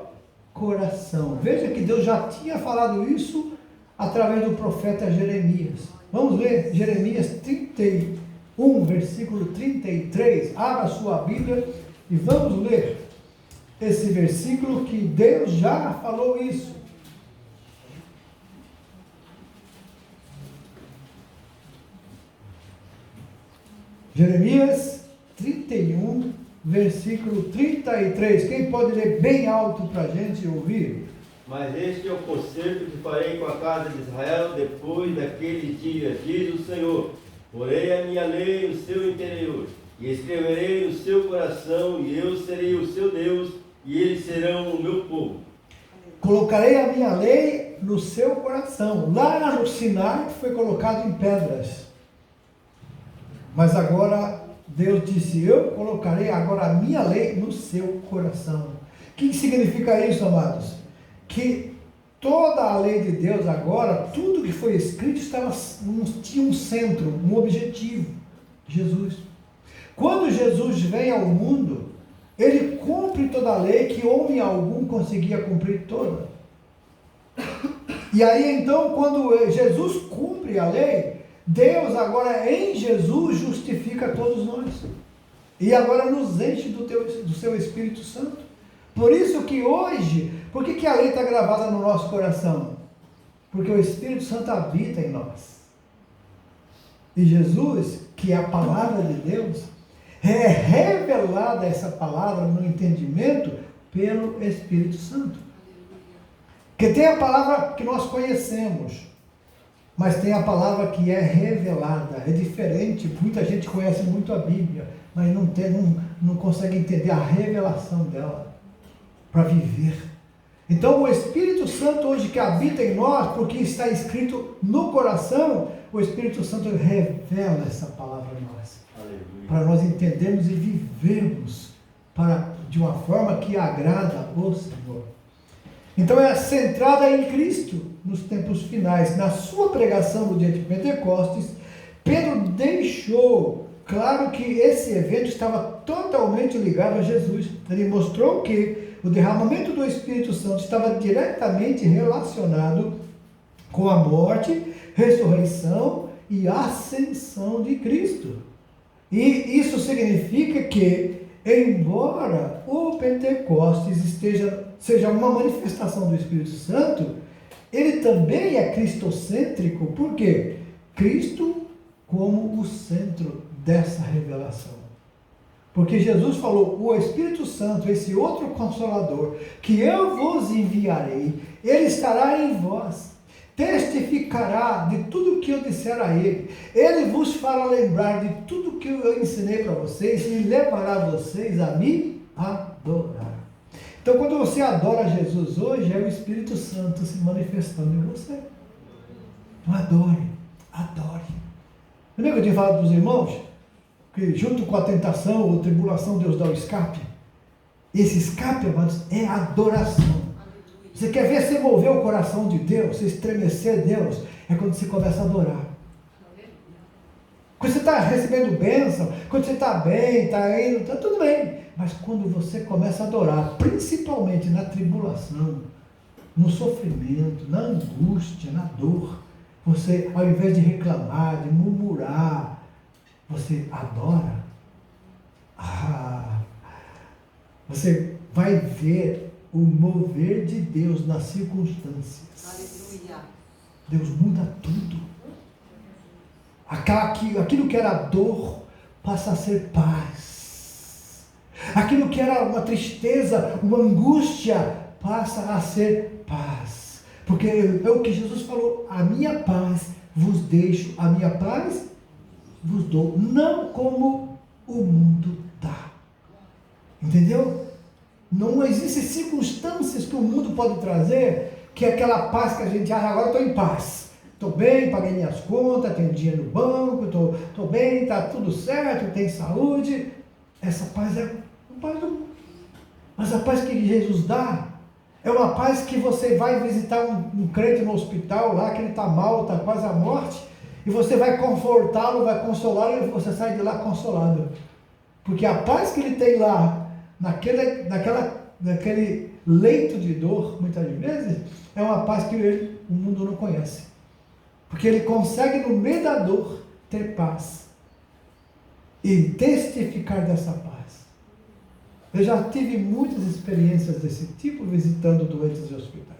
coração. Veja que Deus já tinha falado isso através do profeta Jeremias. Vamos ler Jeremias 31, versículo 33. Abra a sua Bíblia e vamos ler esse versículo que Deus já falou isso. Jeremias 31, versículo 33. Quem pode ler bem alto para a gente ouvir? Mas este é o concerto que farei com a casa de Israel depois daqueles dias, diz o Senhor. Porei a minha lei no seu interior, e escreverei no seu coração, e eu serei o seu Deus, e eles serão o meu povo. Colocarei a minha lei no seu coração. Lá no Sinai foi colocado em pedras. Mas agora Deus disse: eu colocarei agora a minha lei no seu coração. O que significa isso, amados? Que toda a lei de Deus agora, tudo que foi escrito tinha um centro, um objetivo: Jesus. Quando Jesus vem ao mundo, ele cumpre toda a lei que homem algum conseguia cumprir toda. E aí então, quando Jesus cumpre a lei, Deus agora em Jesus justifica todos nós. E agora nos enche do seu Espírito Santo. Por isso que hoje, por que a lei está gravada no nosso coração? Porque o Espírito Santo habita em nós. E Jesus, que é a palavra de Deus, é revelada essa palavra no entendimento pelo Espírito Santo. Porque tem a palavra que nós conhecemos, mas tem a palavra que é revelada. É diferente. Muita gente conhece muito a Bíblia, mas não consegue entender a revelação dela para viver. Então o Espírito Santo hoje que habita em nós, porque está escrito no coração, o Espírito Santo revela essa palavra a nós. Aleluia. Para nós entendermos e vivermos de uma forma que agrada o Senhor. Então é centrada em Cristo nos tempos finais. Na sua pregação no dia de Pentecostes, Pedro deixou claro que esse evento estava totalmente ligado a Jesus. Ele mostrou que o derramamento do Espírito Santo estava diretamente relacionado com a morte, ressurreição e ascensão de Cristo. E isso significa que, embora o Pentecostes seja uma manifestação do Espírito Santo, ele também é cristocêntrico. Por quê? Cristo como o centro dessa revelação. Porque Jesus falou, o Espírito Santo, esse outro Consolador, que eu vos enviarei, ele estará em vós, testificará de tudo que eu disser a ele vos fará lembrar de tudo que eu ensinei para vocês e levará vocês a me adorar. Então, quando você adora Jesus hoje, é o Espírito Santo se manifestando em você. Então, adore. Lembra que eu tinha falado para os irmãos? Que junto com a tentação ou tribulação, Deus dá o escape. Esse escape, amados, é adoração. Você quer ver você mover o coração de Deus, você estremecer Deus, é quando você começa a adorar. Quando você está recebendo bênção, quando você está bem, está indo, está tudo bem. Mas quando você começa a adorar, principalmente na tribulação, no sofrimento, na angústia, na dor, você, ao invés de reclamar, de murmurar, você adora, você vai ver o mover de Deus nas circunstâncias. Aleluia. Deus muda tudo. Aquilo que era dor passa a ser paz. Aquilo que era uma tristeza, uma angústia, passa a ser paz. Porque é o que Jesus falou, a minha paz vos deixo, a minha paz vos dou, não como o mundo dá. Entendeu? Não existem circunstâncias que o mundo pode trazer, que é aquela paz que a gente acha, agora estou em paz. Estou bem, paguei minhas contas, tenho dinheiro no banco, estou bem, está tudo certo, tenho saúde. Essa paz é a paz do mundo. Mas a paz que Jesus dá é uma paz que você vai visitar um crente no hospital lá, que ele está mal, está quase à morte, e você vai confortá-lo, vai consolá-lo, e você sai de lá consolado. Porque a paz que ele tem lá, naquele leito de dor, muitas vezes, é uma paz que o mundo não conhece. Porque ele consegue, no meio da dor, ter paz. E testificar dessa paz. Eu já tive muitas experiências desse tipo, visitando doentes em hospitais.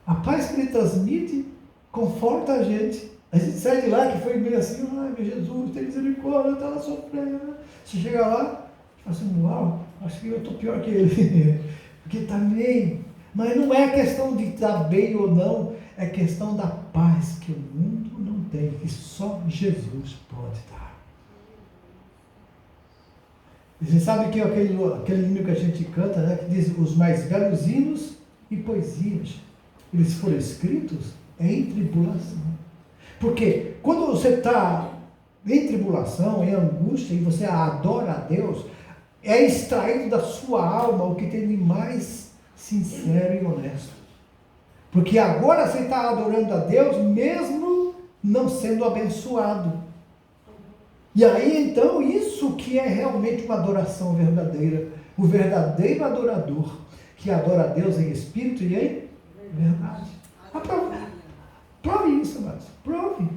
A paz que ele transmite, conforta a gente. A gente sai de lá, que foi meio assim, ai meu Jesus, tem misericórdia, eu estava sofrendo. Você chega lá, fala assim, uau, acho que eu estou pior que ele. Porque também, mas não é questão de estar bem ou não, é questão da paz que o mundo não tem, que só Jesus pode dar. E você sabe que aquele hino que a gente canta, né, que diz os mais belos hinos e poesias, eles foram escritos em tribulação. Porque quando você está em tribulação, em angústia, e você adora a Deus, é extraído da sua alma o que tem de mais sincero e honesto. Porque agora você está adorando a Deus, mesmo não sendo abençoado. E aí, então, isso que é realmente uma adoração verdadeira. O verdadeiro adorador, que adora a Deus em espírito e em verdade. Prove isso, amados. Prove.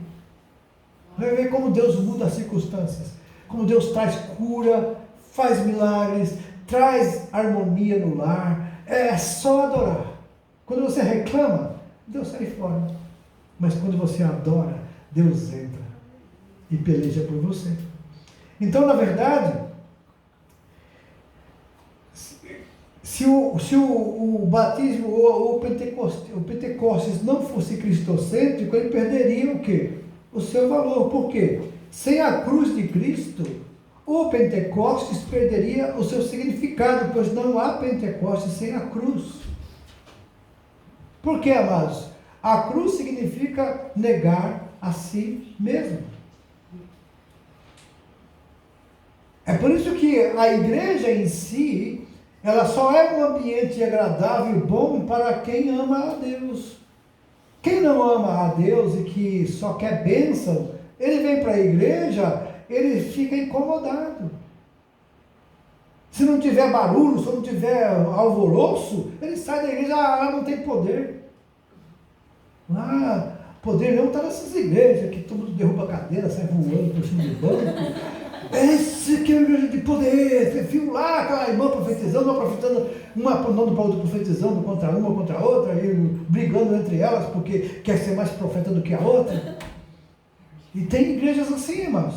Vai ver como Deus muda as circunstâncias. Como Deus traz cura, faz milagres, traz harmonia no lar. É só adorar. Quando você reclama, Deus sai fora. Mas quando você adora, Deus entra e peleja por você. Então, na verdade, se o batismo ou o Pentecostes não fosse cristocêntrico, ele perderia o quê? O seu valor. Por quê? Sem a cruz de Cristo, o Pentecostes perderia o seu significado, pois não há Pentecostes sem a cruz. Por quê, amados? A cruz significa negar a si mesmo. É por isso que a igreja em si, ela só é um ambiente agradável e bom para quem ama a Deus. Quem não ama a Deus e que só quer bênção, ele vem para a igreja, ele fica incomodado. Se não tiver barulho, se não tiver alvoroço, ele sai da igreja, lá não tem poder. Lá, poder não está nessas igrejas, que todo mundo derruba a cadeira, sai voando por cima do banco. Esse que é a igreja de poder. Você viu lá aquela irmã profetizando, uma apontando para outra, profetizando contra uma ou contra a outra, e brigando entre elas porque quer ser mais profeta do que a outra. E tem igrejas assim, irmãos.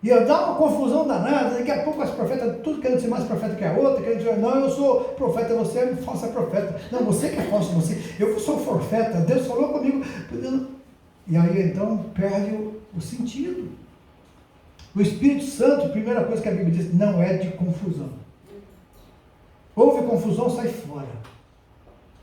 E dá uma confusão danada, daqui a pouco as profetas, tudo querendo ser mais profeta que a outra, querendo dizer, não, eu sou profeta, você é falsa profeta. Não, você que é falso, eu sou profeta, Deus falou comigo. E aí então perde o sentido. O Espírito Santo, primeira coisa que a Bíblia diz, não é de confusão. Houve confusão, sai fora.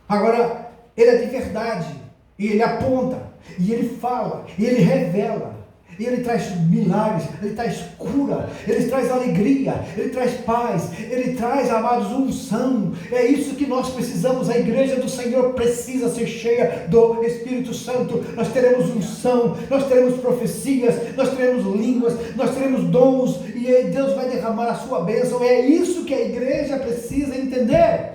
Agora, ele é de verdade, e ele aponta, e ele fala, e ele revela. E ele traz milagres, ele traz cura, ele traz alegria, ele traz paz, ele traz, amados, unção. É isso que nós precisamos, a igreja do Senhor precisa ser cheia do Espírito Santo. Nós teremos unção, nós teremos profecias, nós teremos línguas, nós teremos dons, e Deus vai derramar a sua bênção. É isso que a igreja precisa entender.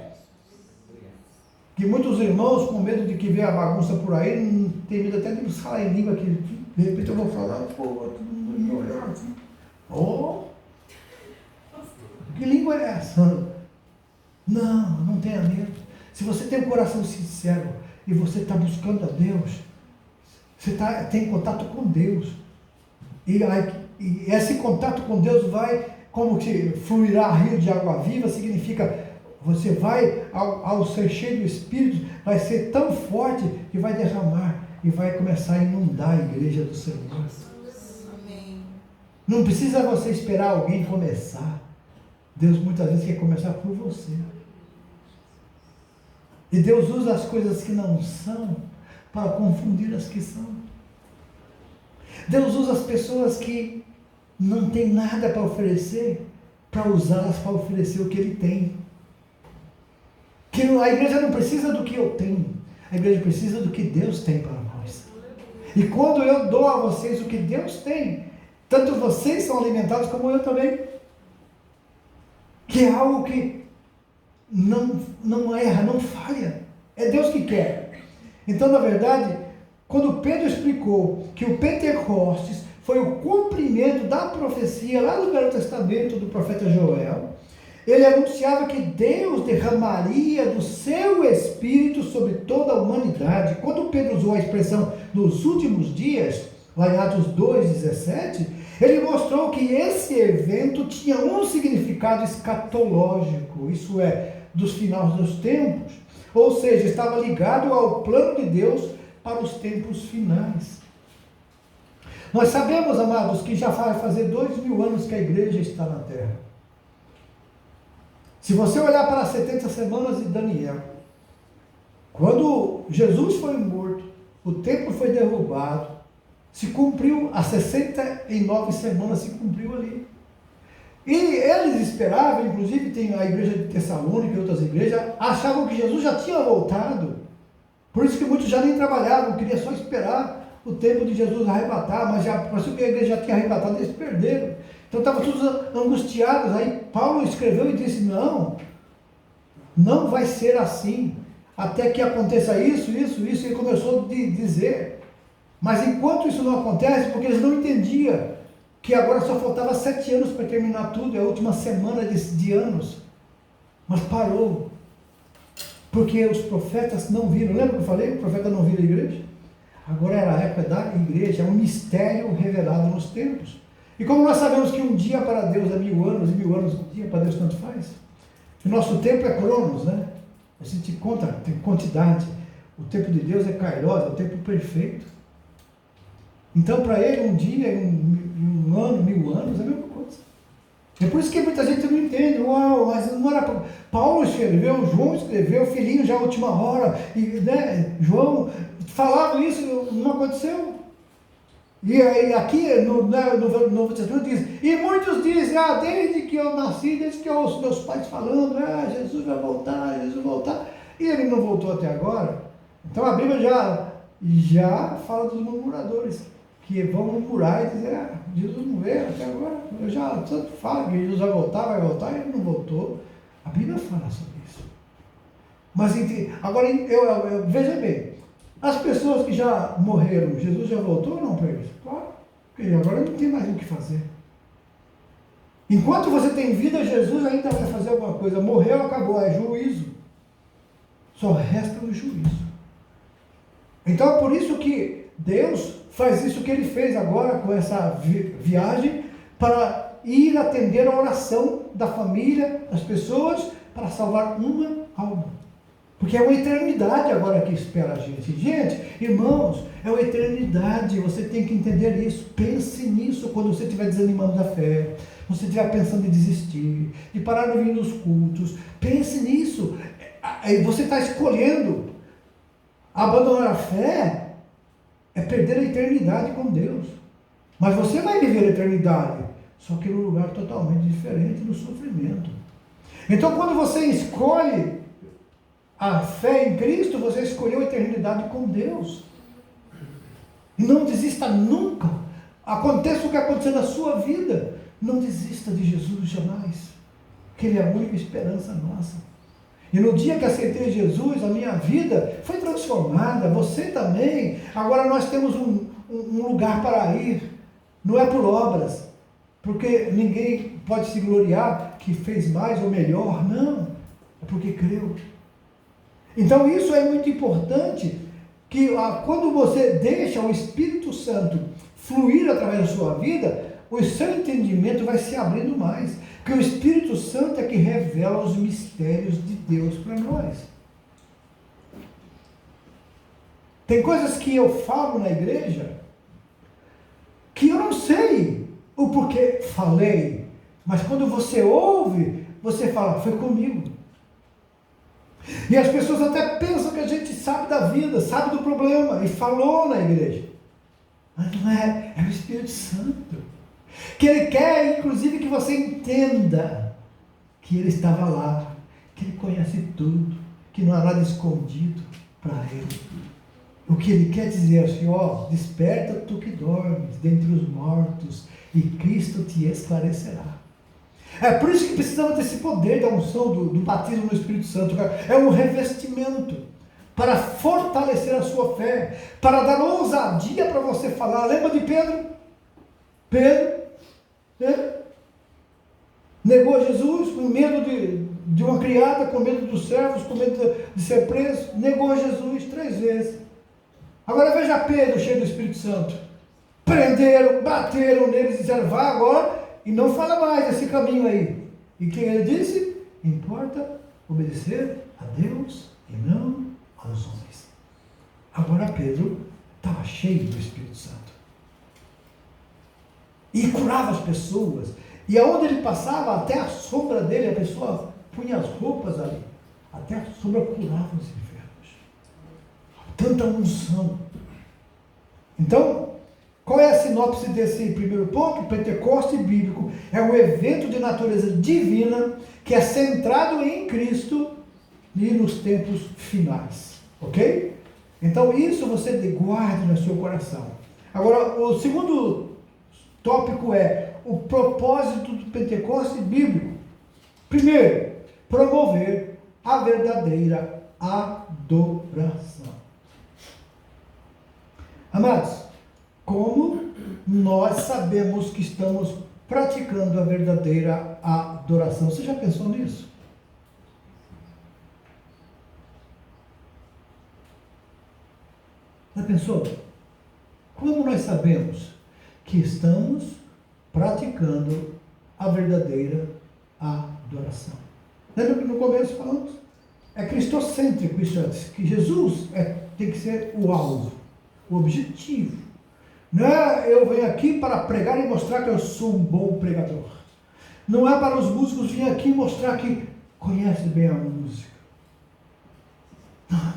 Que muitos irmãos, com medo de que venha a bagunça por aí, não tem medo até de falar em língua que de repente eu vou falar, pô, todo mundo me olhar assim. Oh! Que língua é essa? Não tenha medo. Se você tem um coração sincero e você está buscando a Deus, você tem contato com Deus. E esse contato com Deus vai, como que fluirá rio de água viva, significa você vai, ao ser cheio do Espírito, vai ser tão forte que vai derramar e vai começar a inundar a igreja do Senhor. Amém. Não precisa você esperar alguém começar. Deus muitas vezes quer começar por você. E Deus usa as coisas que não são para confundir as que são. Deus usa as pessoas que não têm nada para oferecer, para usá-las para oferecer o que Ele tem. Que a igreja não precisa do que eu tenho, a igreja precisa do que Deus tem para nós. E quando eu dou a vocês o que Deus tem, tanto vocês são alimentados como eu também. Que é algo que não erra, não falha. É Deus que quer. Então, na verdade, quando Pedro explicou que o Pentecostes foi o cumprimento da profecia lá no Velho Testamento do profeta Joel, ele anunciava que Deus derramaria do seu Espírito sobre toda a humanidade. Quando Pedro usou a expressão nos últimos dias, lá em Atos 2,17, ele mostrou que esse evento tinha um significado escatológico, isso é, dos finais dos tempos. Ou seja, estava ligado ao plano de Deus para os tempos finais. Nós sabemos, amados, que já vai fazer 2000 anos que a igreja está na terra. Se você olhar para as 70 semanas de Daniel, quando Jesus foi morto, o templo foi derrubado, se cumpriu, as 69 semanas se cumpriu ali. E eles esperavam, inclusive tem a igreja de Tessalônica e outras igrejas, achavam que Jesus já tinha voltado. Por isso que muitos já nem trabalhavam, queriam só esperar o tempo de Jesus arrebatar, mas já parecia que a igreja já tinha arrebatado, eles perderam. Então estavam todos angustiados. Aí Paulo escreveu e disse, não vai ser assim, até que aconteça isso, e ele começou a dizer. Mas enquanto isso não acontece, porque eles não entendiam que agora só faltava 7 anos para terminar tudo, é a última semana de anos. Mas parou. Porque os profetas não viram. Lembra que eu falei? O profeta não viu a igreja? Agora era a época da igreja, é um mistério revelado nos tempos. E como nós sabemos que um dia para Deus é 1000 anos, e 1000 anos um dia para Deus tanto faz. O nosso tempo é cronos, né? A gente conta, tem quantidade. O tempo de Deus é kairos, é o tempo perfeito. Então para ele um dia, um ano, 1000 anos é a mesma coisa. É por isso que muita gente não entende. Uau, mas não era para... Paulo escreveu, João escreveu, filhinho já à última hora, e, né, João falava isso, não aconteceu. E aí aqui no Novo Testamento diz, e muitos dizem, desde que eu nasci, desde que eu ouço meus pais falando, Jesus vai voltar, e ele não voltou até agora. Então a Bíblia já fala dos murmuradores, que vão murmurar e dizer, Jesus não veio até agora, eu já tanto falo que Jesus vai voltar, e ele não voltou. A Bíblia fala sobre isso. Mas agora, veja bem, as pessoas que já morreram, Jesus já voltou ou não para eles? Claro, porque agora não tem mais o que fazer. Enquanto você tem vida, Jesus ainda vai fazer alguma coisa. Morreu, acabou, é juízo. Só resta o juízo. Então é por isso que Deus faz isso que Ele fez agora com essa viagem, para ir atender a oração da família, das pessoas, para salvar uma alma. Porque é uma eternidade agora que espera a gente. Gente, irmãos, é uma eternidade, você tem que entender isso. Pense nisso quando você estiver desanimando da fé, você estiver pensando em desistir, de parar de vir nos cultos. Pense nisso. Você está escolhendo abandonar a fé, é perder a eternidade com Deus. Mas você vai viver a eternidade, só que num lugar totalmente diferente, no sofrimento. Então, quando você escolhe a fé em Cristo, você escolheu a eternidade com Deus. E não desista nunca. Aconteça o que acontecer na sua vida, não desista de Jesus jamais, que Ele é a única esperança nossa. E no dia que aceitei Jesus, a minha vida foi transformada, você também. Agora nós temos um lugar para ir, não é por obras, porque ninguém pode se gloriar que fez mais ou melhor, não, é porque creu. Então isso é muito importante, que quando você deixa o Espírito Santo fluir através da sua vida, o seu entendimento vai se abrindo mais, porque o Espírito Santo é que revela os mistérios de Deus para nós. Tem coisas que eu falo na igreja que eu não sei o porquê falei, mas quando você ouve, você fala, foi comigo. E as pessoas até pensam que a gente sabe da vida, sabe do problema, e falou na igreja. Mas não é, é o Espírito Santo. Que Ele quer, inclusive, que você entenda que Ele estava lá, que Ele conhece tudo, que não há nada escondido para Ele. O que Ele quer dizer assim, ó, desperta tu que dormes dentre os mortos, e Cristo te esclarecerá. É por isso que precisamos desse poder da unção do batismo no Espírito Santo. É um revestimento para fortalecer a sua fé, para dar ousadia para você falar. Lembra de Pedro? Pedro, né? Negou Jesus com medo de uma criada, com medo dos servos, com medo de ser preso. Negou Jesus 3 vezes. Agora veja Pedro cheio do Espírito Santo. Prenderam, bateram neles e disseram, vá agora e não fala mais esse caminho aí. E quem ele disse? Importa obedecer a Deus e não aos homens. Agora Pedro estava cheio do Espírito Santo. E curava as pessoas. E aonde ele passava, até a sombra dele, a pessoa punha as roupas ali. Até a sombra curava os enfermos. Tanta unção. Então, qual é a sinopse desse primeiro ponto? Pentecoste bíblico é um evento de natureza divina que é centrado em Cristo e nos tempos finais. Ok? Então, isso você guarde no seu coração. Agora, o segundo tópico é o propósito do Pentecoste bíblico. Primeiro, promover a verdadeira adoração. Amados, como nós sabemos que estamos praticando a verdadeira adoração? Você já pensou nisso? Já pensou? Como nós sabemos que estamos praticando a verdadeira adoração? Lembra que no começo falamos? É cristocêntrico isso antes, que Jesus tem que ser o alvo, o objetivo. Não é eu venho aqui para pregar e mostrar que eu sou um bom pregador. Não é para os músicos vir aqui e mostrar que conhece bem a música. Não.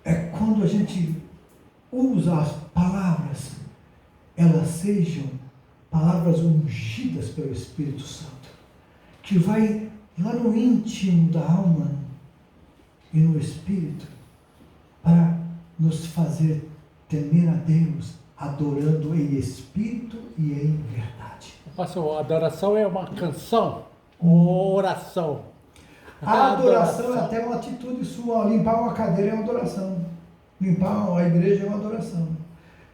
É quando a gente usa as palavras, elas sejam palavras ungidas pelo Espírito Santo, que vai lá no íntimo da alma e no Espírito, para nos fazer temer a Deus, adorando em espírito e em verdade. Pastor, a adoração é uma canção ou oração? A adoração é até uma atitude sua. Limpar uma cadeira é uma adoração. Limpar a igreja é uma adoração.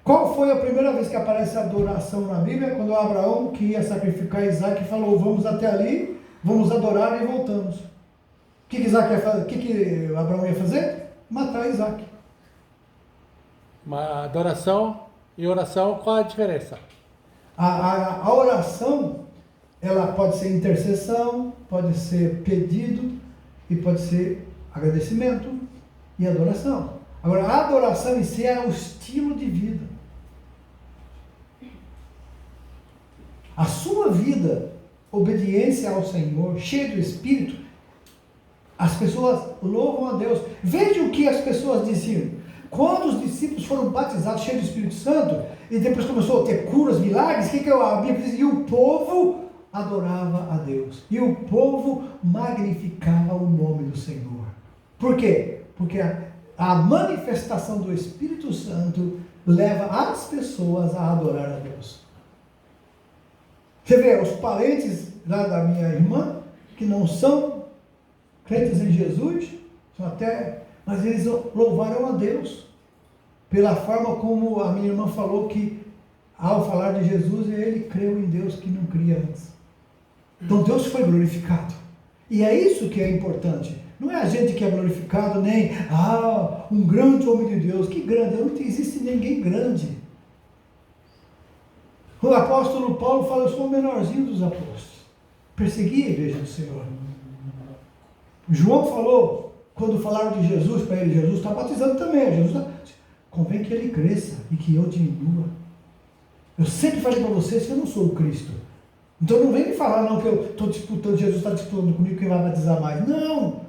Qual foi a primeira vez que aparece a adoração na Bíblia? Quando Abraão, que ia sacrificar Isaac, falou, vamos até ali, vamos adorar e voltamos. O que Isaac ia fazer? O que Abraão ia fazer? Matar Isaac. Mas adoração e oração, qual a diferença? A oração, ela pode ser intercessão, pode ser pedido e pode ser agradecimento e adoração. Agora, a adoração em si é o estilo de vida. A sua vida, obediência ao Senhor, cheia do Espírito, as pessoas louvam a Deus. Veja o que as pessoas diziam. Quando os discípulos foram batizados, cheios do Espírito Santo, e depois começou a ter curas, milagres, o que a Bíblia diz? E o povo adorava a Deus. E o povo magnificava o nome do Senhor. Por quê? Porque a manifestação do Espírito Santo leva as pessoas a adorar a Deus. Você vê, os parentes lá da minha irmã, que não são crentes em Jesus, são mas eles louvaram a Deus pela forma como a minha irmã falou que, ao falar de Jesus, ele creu em Deus que não cria antes. Então Deus foi glorificado. E é isso que é importante. Não é a gente que é glorificado, nem, um grande homem de Deus. Que grande? Não existe ninguém grande. O apóstolo Paulo fala, eu sou o menorzinho dos apóstolos. Persegui a igreja do Senhor. João falou, quando falaram de Jesus para ele, Jesus está batizando também. Convém que ele cresça e que eu diminua. Eu sempre falei para vocês que eu não sou o Cristo. Então não vem me falar não que eu estou disputando, Jesus está disputando comigo quem vai batizar mais. Não!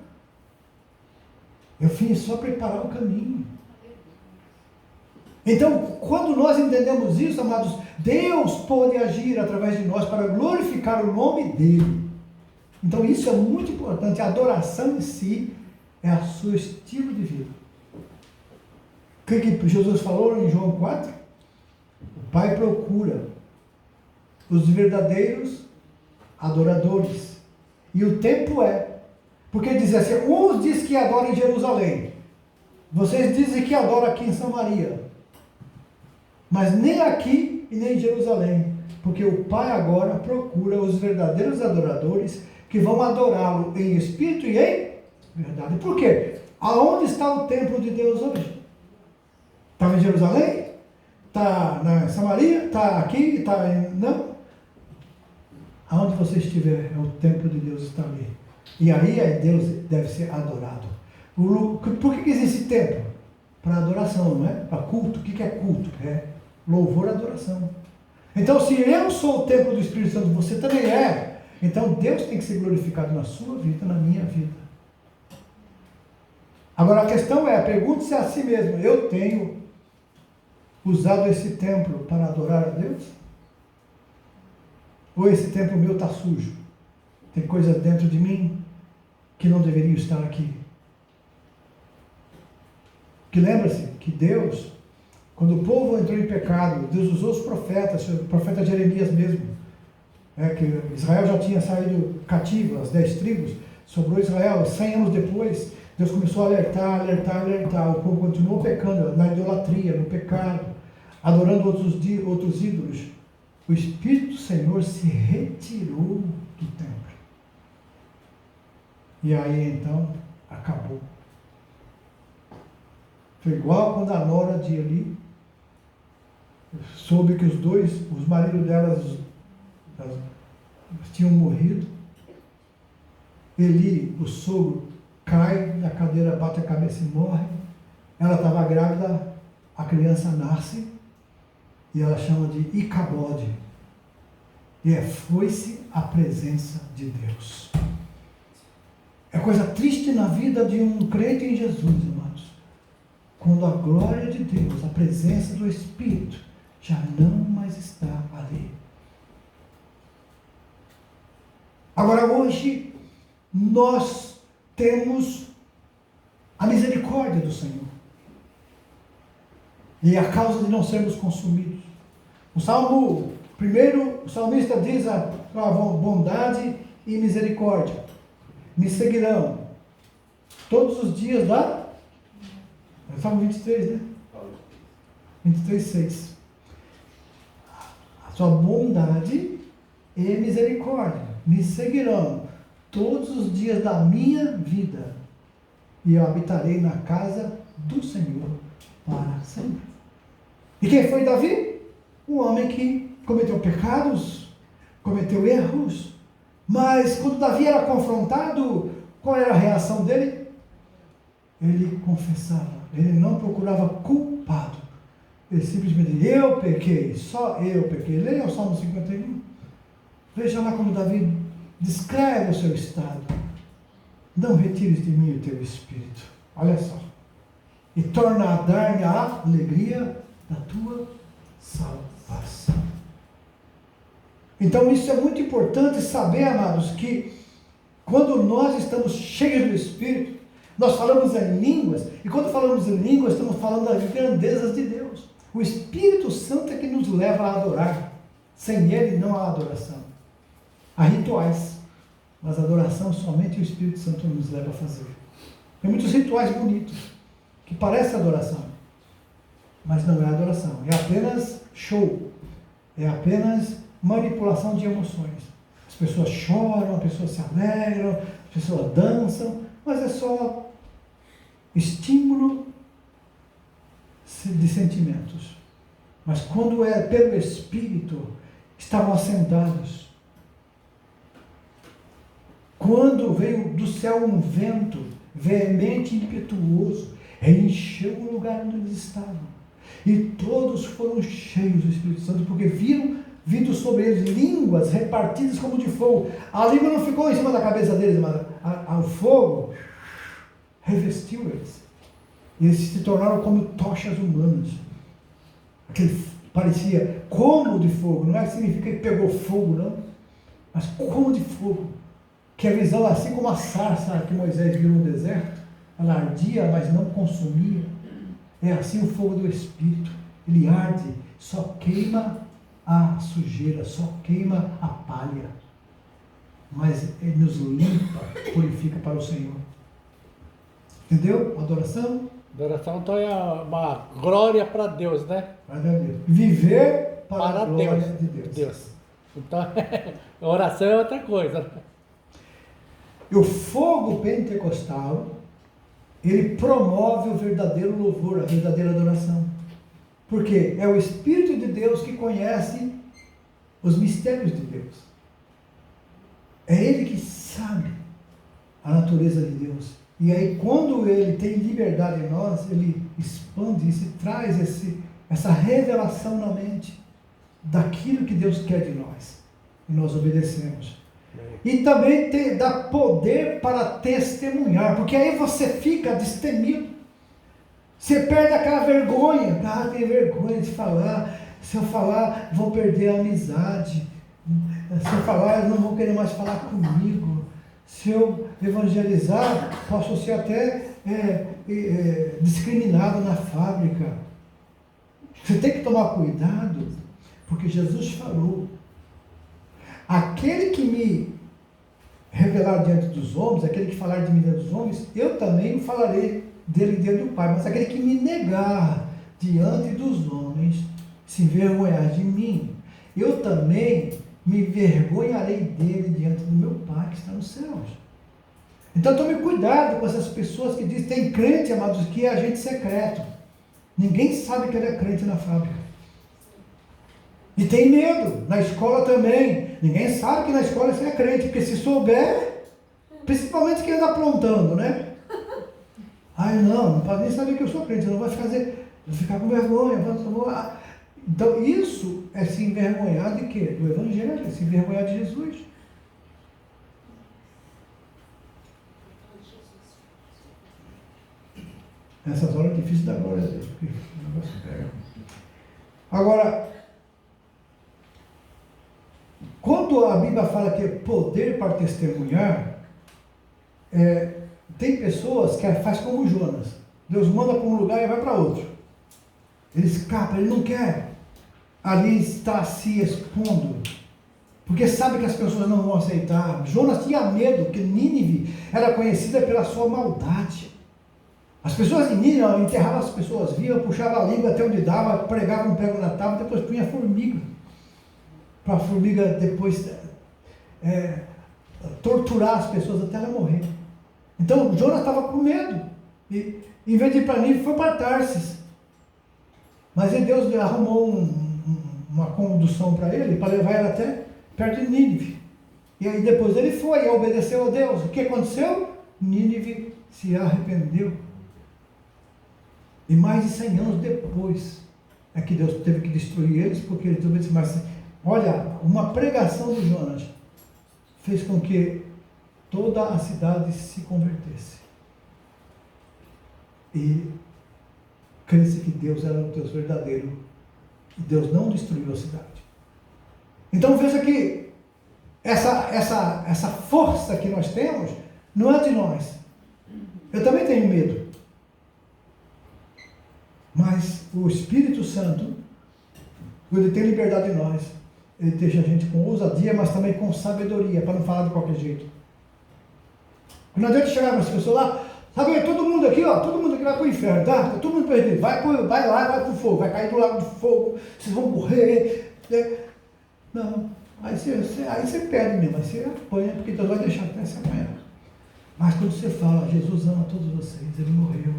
Eu fiz só preparar o caminho. Então, quando nós entendemos isso, amados, Deus pode agir através de nós para glorificar o nome dEle. Então, isso é muito importante. A adoração em si é o seu estilo de vida. O que Jesus falou em João 4? O Pai procura os verdadeiros adoradores. E o tempo é. Porque diz assim, uns dizem que adoram em Jerusalém. Vocês dizem que adoram aqui em Samaria. Mas nem aqui e nem em Jerusalém. Porque o Pai agora procura os verdadeiros adoradores que vão adorá-lo em espírito e em verdade. Por quê? Aonde está o templo de Deus hoje? Está em Jerusalém? Está na Samaria? Está aqui? Está em... Não. Aonde você estiver, o templo de Deus está ali. E aí Deus deve ser adorado. Por que existe templo? Para adoração, não é? Para culto. O que é culto? É louvor e adoração. Então, se eu sou o templo do Espírito Santo, você também é. Então, Deus tem que ser glorificado na sua vida, na minha vida. Agora, a questão é, pergunte-se a si mesmo, eu tenho usado esse templo para adorar a Deus? Ou esse templo meu está sujo? Tem coisas dentro de mim que não deveriam estar aqui. Que lembra-se que Deus, quando o povo entrou em pecado, Deus usou os profetas, o profeta Jeremias mesmo, que Israel já tinha saído cativo, as 10 tribos, sobrou Israel, 100 anos depois, Deus começou a alertar, o povo continuou pecando, na idolatria, no pecado, adorando outros ídolos. O Espírito do Senhor se retirou do templo. E aí então, acabou. Foi igual quando a nora de Eli soube que os maridos delas tinham morrido. Eli, o sogro, cai da cadeira, bate a cabeça e morre. Ela estava grávida, a criança nasce e ela chama de Icabode. E foi-se a presença de Deus. É coisa triste na vida de um crente em Jesus, irmãos. Quando a glória de Deus, a presença do Espírito, já não mais está ali. Agora hoje, nós temos a misericórdia do Senhor. E a causa de não sermos consumidos. O Salmo, primeiro, o salmista diz a bondade e misericórdia me seguirão todos os dias lá. Salmo 23, né? 23:6. A sua bondade e misericórdia me seguirão todos os dias da minha vida, e eu habitarei na casa do Senhor para sempre. E quem foi Davi? Um homem que cometeu pecados, cometeu erros, mas quando Davi era confrontado, qual era a reação dele? Ele confessava, ele não procurava culpado. Ele simplesmente disse: eu pequei, só eu pequei. Leia o Salmo 51. Veja lá como Davi descreve o seu estado. Não retires de mim o teu espírito. Olha só. E torna a dar-me a alegria da tua salvação. Então isso é muito importante saber, amados, que quando nós estamos cheios do Espírito, nós falamos em línguas, e quando falamos em línguas, estamos falando das grandezas de Deus. O Espírito Santo é que nos leva a adorar. Sem Ele não há adoração. Há rituais, mas a adoração somente o Espírito Santo nos leva a fazer. Tem muitos rituais bonitos, que parecem adoração, mas não é adoração. É apenas show. É apenas manipulação de emoções. As pessoas choram, as pessoas se alegram, as pessoas dançam, mas é só estímulo de sentimentos. Mas quando é pelo Espírito, estavam assentados. Quando veio do céu um vento veemente e impetuoso, encheu o lugar onde eles estavam. E todos foram cheios do Espírito Santo, porque viram vindo sobre eles línguas repartidas como de fogo. A língua não ficou em cima da cabeça deles, mas o fogo revestiu eles. E eles se tornaram como tochas humanas. Aquele parecia como de fogo. Não é que significa que pegou fogo, não. Mas como de fogo. Que a visão, assim como a sarça que Moisés viu no deserto, ela ardia, mas não consumia. É assim o fogo do Espírito. Ele arde, só queima a sujeira, só queima a palha. Mas ele nos limpa, purifica para o Senhor. Entendeu? Adoração? Adoração então é uma glória para Deus, né? Para Deus. Viver para a glória Deus. de Deus. Então, a oração é outra coisa. E o fogo pentecostal, ele promove o verdadeiro louvor, a verdadeira adoração. Porque é o Espírito de Deus que conhece os mistérios de Deus. É Ele que sabe a natureza de Deus. E aí, quando Ele tem liberdade em nós, Ele expande e traz essa revelação na mente daquilo que Deus quer de nós. E nós obedecemos. E também dá poder para testemunhar, porque aí você fica destemido. Você perde aquela vergonha. Ah, tem vergonha de falar. Se eu falar, vou perder a amizade. Se eu falar, não vão querer mais falar comigo. Se eu evangelizar, posso ser até discriminado na fábrica. Você tem que tomar cuidado, porque Jesus falou: aquele que me revelar diante dos homens, aquele que falar de mim diante dos homens, eu também falarei dele diante do Pai. Mas aquele que me negar diante dos homens, se envergonhar de mim, eu também me envergonharei dele diante do meu Pai que está nos céus. Então tome cuidado com essas pessoas que dizem: tem crente, amados, que é agente secreto. Ninguém sabe que ele é crente na fábrica. E tem medo, na escola também. Ninguém sabe que na escola você é crente, porque se souber, principalmente quem anda aprontando, né? Ai, não pode nem saber que eu sou crente, não vai ficar com vergonha. Então isso é se envergonhar de quê? Do Evangelho, é se envergonhar de Jesus. Nessas horas é difícil dar glória a Deus, porque o negócio pega. Agora, quando a Bíblia fala que é poder para testemunhar, tem pessoas que faz como Jonas. Deus manda para um lugar e vai para outro. Ele escapa, ele não quer ali estar se expondo, porque sabe que as pessoas não vão aceitar. Jonas tinha medo, porque Nínive era conhecida pela sua maldade. As pessoas em Nínive enterravam as pessoas vivas, puxavam a língua até onde dava, pregavam um prego na tábua, depois punha formiga. Para a formiga depois torturar as pessoas até ela morrer. Então Jonas estava com medo. E em vez de ir para Nínive, foi para Tarsis. Mas aí Deus arrumou uma condução para ele, para levar ele até perto de Nínive. E aí depois ele foi e obedeceu a Deus. O que aconteceu? Nínive se arrependeu. E mais de 100 anos depois é que Deus teve que destruir eles, porque eles obedeceram. Mas olha, uma pregação do Jonas fez com que toda a cidade se convertesse. E cresce que Deus era o Deus verdadeiro. E Deus não destruiu a cidade. Então veja que essa força que nós temos não é de nós. Eu também tenho medo. Mas o Espírito Santo, quando ele tem liberdade em nós, ele deixa a gente com ousadia, mas também com sabedoria, para não falar de qualquer jeito. Não adianta chegar para as pessoas lá, sabe, todo mundo aqui vai para o inferno, tá? Todo mundo perdido, vai lá, vai para o fogo, vai cair do lago do fogo, vocês vão morrer. Não, aí você perde mesmo, aí você apanha, porque Deus vai deixar até essa manhã. Mas quando você fala, Jesus ama todos vocês, ele morreu.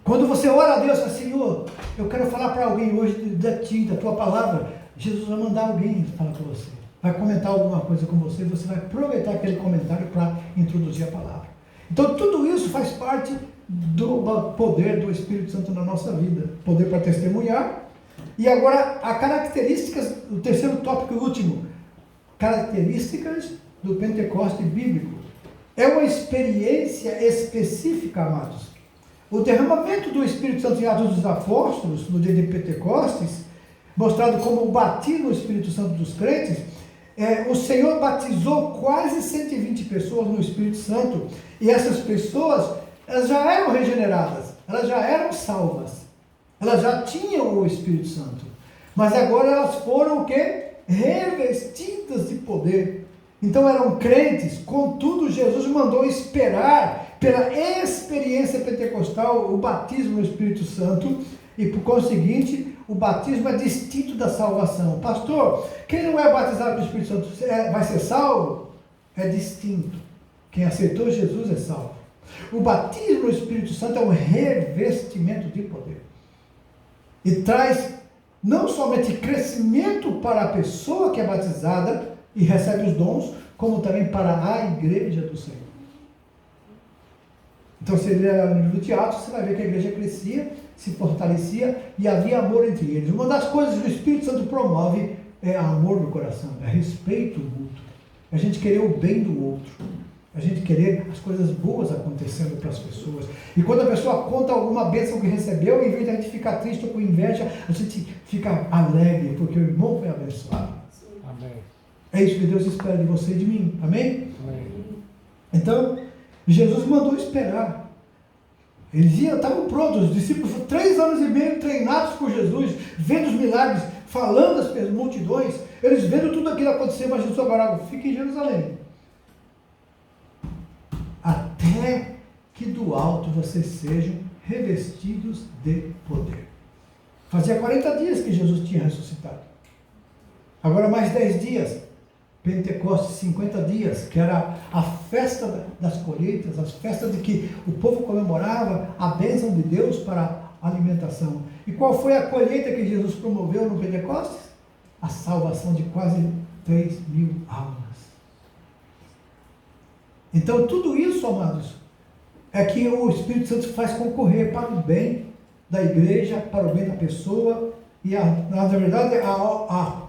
Quando você ora a Deus, fala, Senhor, eu quero falar para alguém hoje da tua palavra, Jesus vai mandar alguém falar para você. Vai comentar alguma coisa com você, você vai aproveitar aquele comentário para introduzir a palavra. Então tudo isso faz parte do poder do Espírito Santo na nossa vida. Poder para testemunhar. E agora, as características, o terceiro tópico e último. Características do Pentecoste bíblico. É uma experiência específica, amados. O derramamento do Espírito Santo em Atos dos Apóstolos, no dia de Pentecostes, mostrado como o batismo do Espírito Santo dos crentes, o Senhor batizou quase 120 pessoas no Espírito Santo, e essas pessoas, elas já eram regeneradas, elas já eram salvas, elas já tinham o Espírito Santo, mas agora elas foram o quê? Revestidas de poder. Então eram crentes, contudo Jesus mandou esperar pela experiência pentecostal o batismo no Espírito Santo, e por conseguinte o batismo é distinto da salvação. Pastor, quem não é batizado pelo Espírito Santo vai ser salvo? É distinto. Quem aceitou Jesus é salvo. O batismo no Espírito Santo é um revestimento de poder. E traz não somente crescimento para a pessoa que é batizada e recebe os dons, como também para a igreja do Senhor. Então, se ele ler no livro de Atos, você vai ver que a igreja crescia, se fortalecia e havia amor entre eles. Uma das coisas que o Espírito Santo promove é amor no coração, é respeito mútuo, é a gente querer o bem do outro, a gente querer as coisas boas acontecendo para as pessoas. E quando a pessoa conta alguma bênção que recebeu, em vez de a gente ficar triste ou com inveja, a gente fica alegre, porque o irmão foi abençoado. Amém. É isso que Deus espera de você e de mim. Amém? Amém. Então, Jesus mandou esperar. Eles estavam prontos, os discípulos foram 3 anos e meio treinados por Jesus, vendo os milagres, falando às multidões, eles vendo tudo aquilo acontecer, mas Jesus agora fica em Jerusalém. Até que do alto vocês sejam revestidos de poder. Fazia 40 dias que Jesus tinha ressuscitado. Agora mais 10 dias. Pentecostes, 50 dias, que era a festa das colheitas, as festas de que o povo comemorava a bênção de Deus para a alimentação. E qual foi a colheita que Jesus promoveu no Pentecostes? A salvação de quase 3.000 almas. Então tudo isso, amados, é que o Espírito Santo faz concorrer para o bem da igreja, para o bem da pessoa, e na verdade a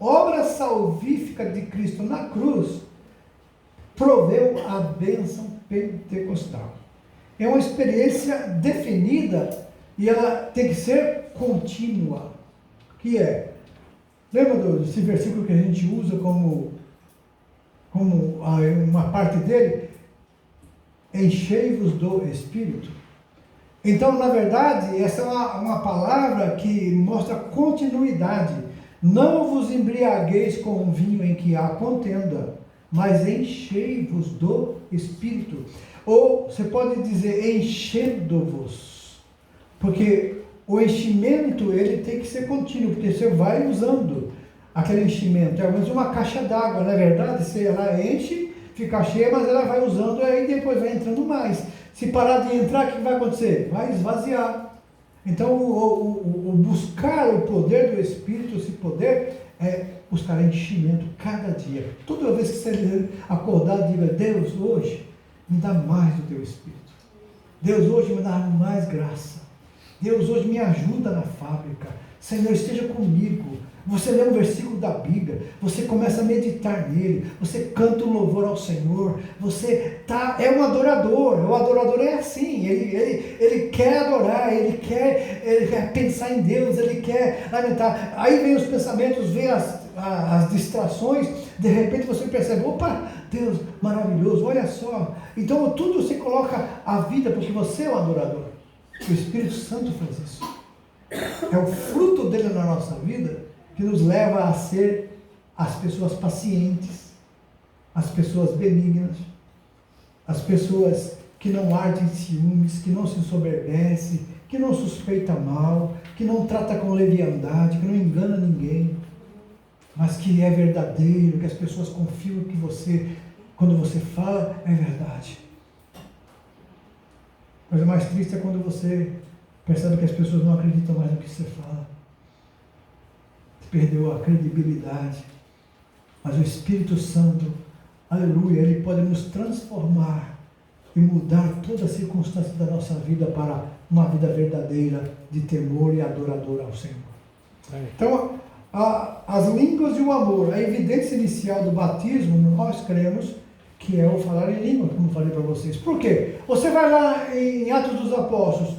obra salvífica de Cristo na cruz proveu a bênção pentecostal. É uma experiência definida e ela tem que ser contínua. Que é, lembra desse versículo que a gente usa como uma parte dele? Enchei-vos do Espírito. Então, na verdade, essa é uma palavra que mostra continuidade. Não vos embriagueis com o vinho em que há contenda, mas enchei-vos do Espírito. Ou você pode dizer enchendo-vos, porque o enchimento ele tem que ser contínuo, porque você vai usando aquele enchimento. É como uma caixa d'água, não é verdade? Você, ela enche, fica cheia, mas ela vai usando e aí depois vai entrando mais. Se parar de entrar, o que vai acontecer? Vai esvaziar. Então, o buscar o poder do Espírito, esse poder, é buscar enchimento cada dia. Toda vez que você acordar, diga: Deus, hoje me dá mais do teu Espírito. Deus, hoje me dá mais graça. Deus, hoje me ajuda na fábrica. Senhor, esteja comigo. Você lê um versículo da Bíblia, você começa a meditar nele, você canta um louvor ao Senhor, você é um adorador. O adorador é assim, ele quer adorar, ele quer pensar em Deus, ele quer lamentar. Aí vem os pensamentos, vem as distrações, de repente você percebe: opa, Deus maravilhoso, olha só. Então tudo você coloca a vida, porque você é o adorador. O Espírito Santo faz isso. É o fruto dele na nossa vida que nos leva a ser as pessoas pacientes, as pessoas benignas, as pessoas que não ardem ciúmes, que não se ensoberbece, que não suspeita mal, que não trata com leviandade, que não engana ninguém, mas que é verdadeiro, que as pessoas confiam que você, quando você fala, é verdade. A coisa mais triste é quando você percebe que as pessoas não acreditam mais no que você fala. Perdeu a credibilidade, mas o Espírito Santo, aleluia, ele pode nos transformar e mudar toda a circunstância da nossa vida para uma vida verdadeira de temor e adorador ao Senhor. Então, as línguas e o amor, a evidência inicial do batismo, nós cremos que é o falar em língua, como falei para vocês. Por quê? Você vai lá em Atos dos Apóstolos,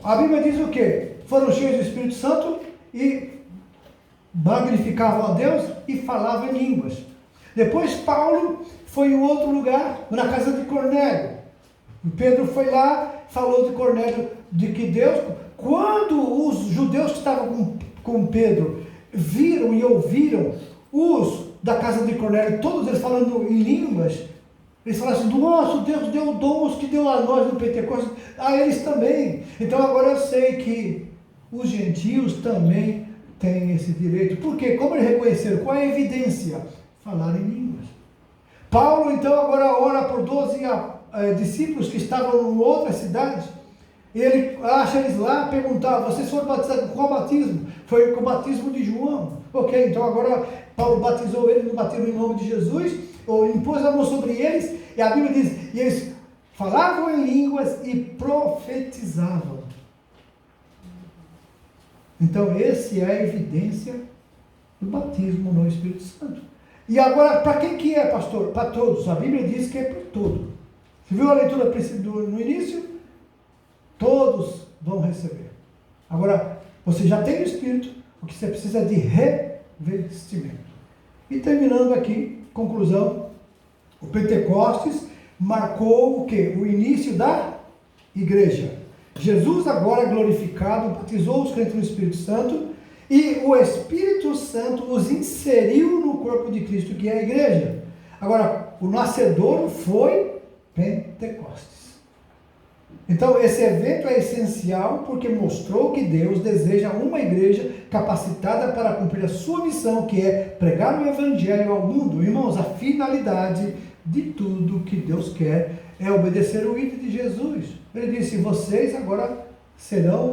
a Bíblia diz o quê? Foram cheios do Espírito Santo e magnificavam a Deus e falavam em línguas. Depois Paulo foi em outro lugar, na casa de Cornélio. Pedro foi lá, falou de Cornélio, de que Deus, quando os judeus que estavam com Pedro viram e ouviram os da casa de Cornélio, todos eles falando em línguas, eles falaram assim: nosso Deus deu dons que deu a nós no Pentecostes, a eles também. Então agora eu sei que os gentios também têm esse direito. Por quê? Como eles reconheceram? Qual é a evidência? Falar em línguas. Paulo então agora ora por 12 discípulos que estavam em outra cidade. Ele acha eles lá, perguntava: vocês foram batizados com qual batismo? Foi com o batismo de João. Ok, então agora Paulo batizou eles no batismo em nome de Jesus, ou impôs a mão sobre eles, e a Bíblia diz: e eles falavam em línguas e profetizavam. Então, essa é a evidência do batismo no Espírito Santo. E agora, para quem que é, pastor? Para todos. A Bíblia diz que é para todos. Você viu a leitura no início? Todos vão receber. Agora, você já tem o Espírito, o que você precisa é de revestimento. E terminando aqui, conclusão, o Pentecostes marcou o quê? O início da igreja. Jesus agora glorificado, batizou os crentes no Espírito Santo e o Espírito Santo os inseriu no corpo de Cristo, que é a igreja. Agora, o nascedouro foi Pentecostes. Então, esse evento é essencial porque mostrou que Deus deseja uma igreja capacitada para cumprir a sua missão, que é pregar o Evangelho ao mundo. Irmãos, a finalidade de tudo que Deus quer é obedecer o ídolo de Jesus. Ele disse: vocês agora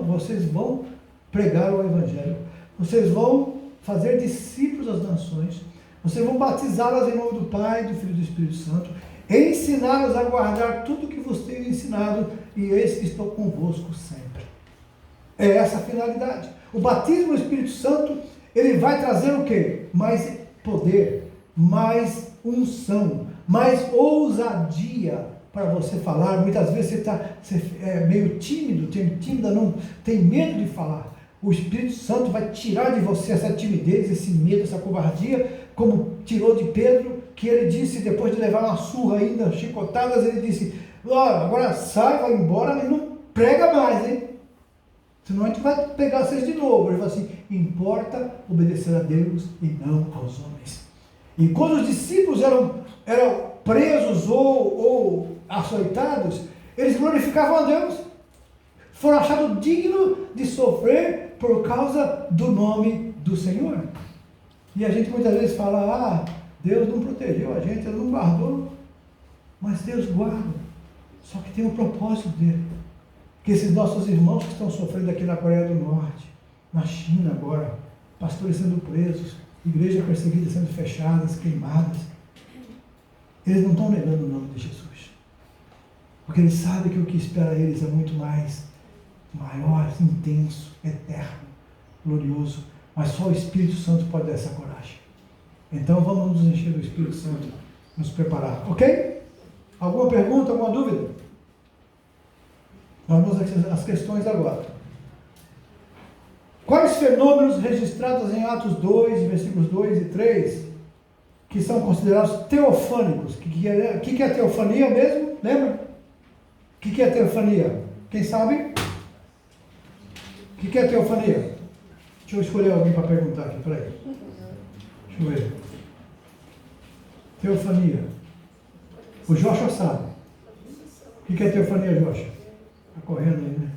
vocês vão pregar o Evangelho, vocês vão fazer discípulos das nações, vocês vão batizá-las em nome do Pai, do Filho e do Espírito Santo, ensiná-los a guardar tudo que vos tenho ensinado, e eis que estou convosco sempre. É essa a finalidade. O batismo do Espírito Santo, ele vai trazer o quê? Mais poder, mais unção, mais ousadia para você falar. Muitas vezes você é meio tímida, não tem medo de falar. O Espírito Santo vai tirar de você essa timidez, esse medo, essa covardia, como tirou de Pedro, que ele disse, depois de levar uma surra ainda, chicotadas, ele disse: agora sai, vai embora, mas não prega mais, hein? Senão a gente vai pegar vocês de novo. Ele falou assim: importa obedecer a Deus e não aos homens. E quando os discípulos eram eram presos ou açoitados, eles glorificavam a Deus. Foram achados dignos de sofrer por causa do nome do Senhor. E a gente muitas vezes fala, Deus não protegeu a gente, Ele não guardou. Mas Deus guarda. Só que tem um propósito dele. Que esses nossos irmãos que estão sofrendo aqui na Coreia do Norte, na China agora, pastores sendo presos, igrejas perseguidas sendo fechadas, queimadas, eles não estão negando o nome de Jesus. Porque eles sabem que o que espera eles é muito mais maior, intenso, eterno, glorioso. Mas só o Espírito Santo pode dar essa coragem. Então vamos nos encher do Espírito Santo, nos preparar. Ok? Alguma pergunta, alguma dúvida? Vamos às questões agora. Quais fenômenos registrados em Atos 2, versículos 2 e 3, que são considerados teofânicos? O que é teofania mesmo? Lembra? O que é teofania? Quem sabe? O que é teofania? Deixa eu escolher alguém para perguntar aqui, peraí. Deixa eu ver. Teofania. O Joshua sabe. O que é teofania, Joshua? Está correndo aí, né?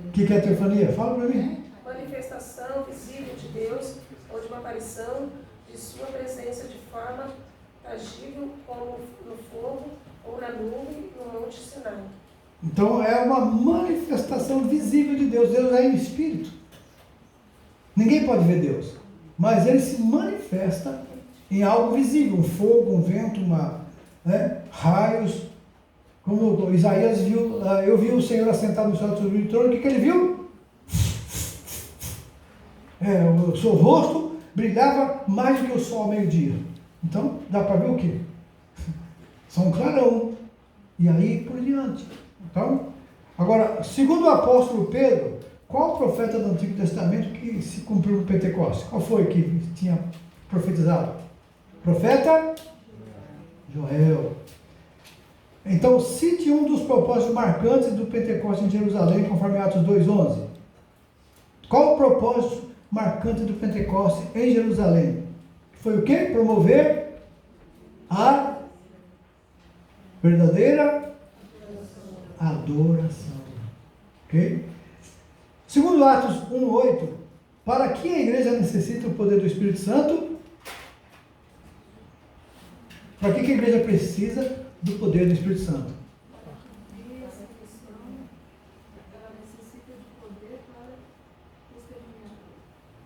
O que é teofania? Fala para mim. Manifestação visível de Deus ou de uma aparição de sua presença de forma tangível, como no fogo ou na nuvem no Monte Sinai. Então é uma manifestação visível de Deus. Deus é em espírito. Ninguém pode ver Deus, mas ele se manifesta em algo visível, um fogo, um vento, raios. Como Isaías viu, eu vi o Senhor assentado no céu sobre o trono. O que ele viu? O seu rosto brilhava mais do que o sol ao meio-dia. Então dá para ver o quê? Só um clarão. E aí por diante. Então, agora, segundo o apóstolo Pedro, qual o profeta do Antigo Testamento que se cumpriu no Pentecostes? Qual foi que tinha profetizado? Profeta Joel. Então, cite um dos propósitos marcantes do Pentecostes em Jerusalém, conforme Atos 2:11. Qual o propósito marcante do Pentecostes em Jerusalém? Foi o quê? Promover a verdadeira adoração. Ok? Segundo Atos 1:8, para que a igreja necessita o poder do Espírito Santo? Para que a igreja precisa do poder do Espírito Santo?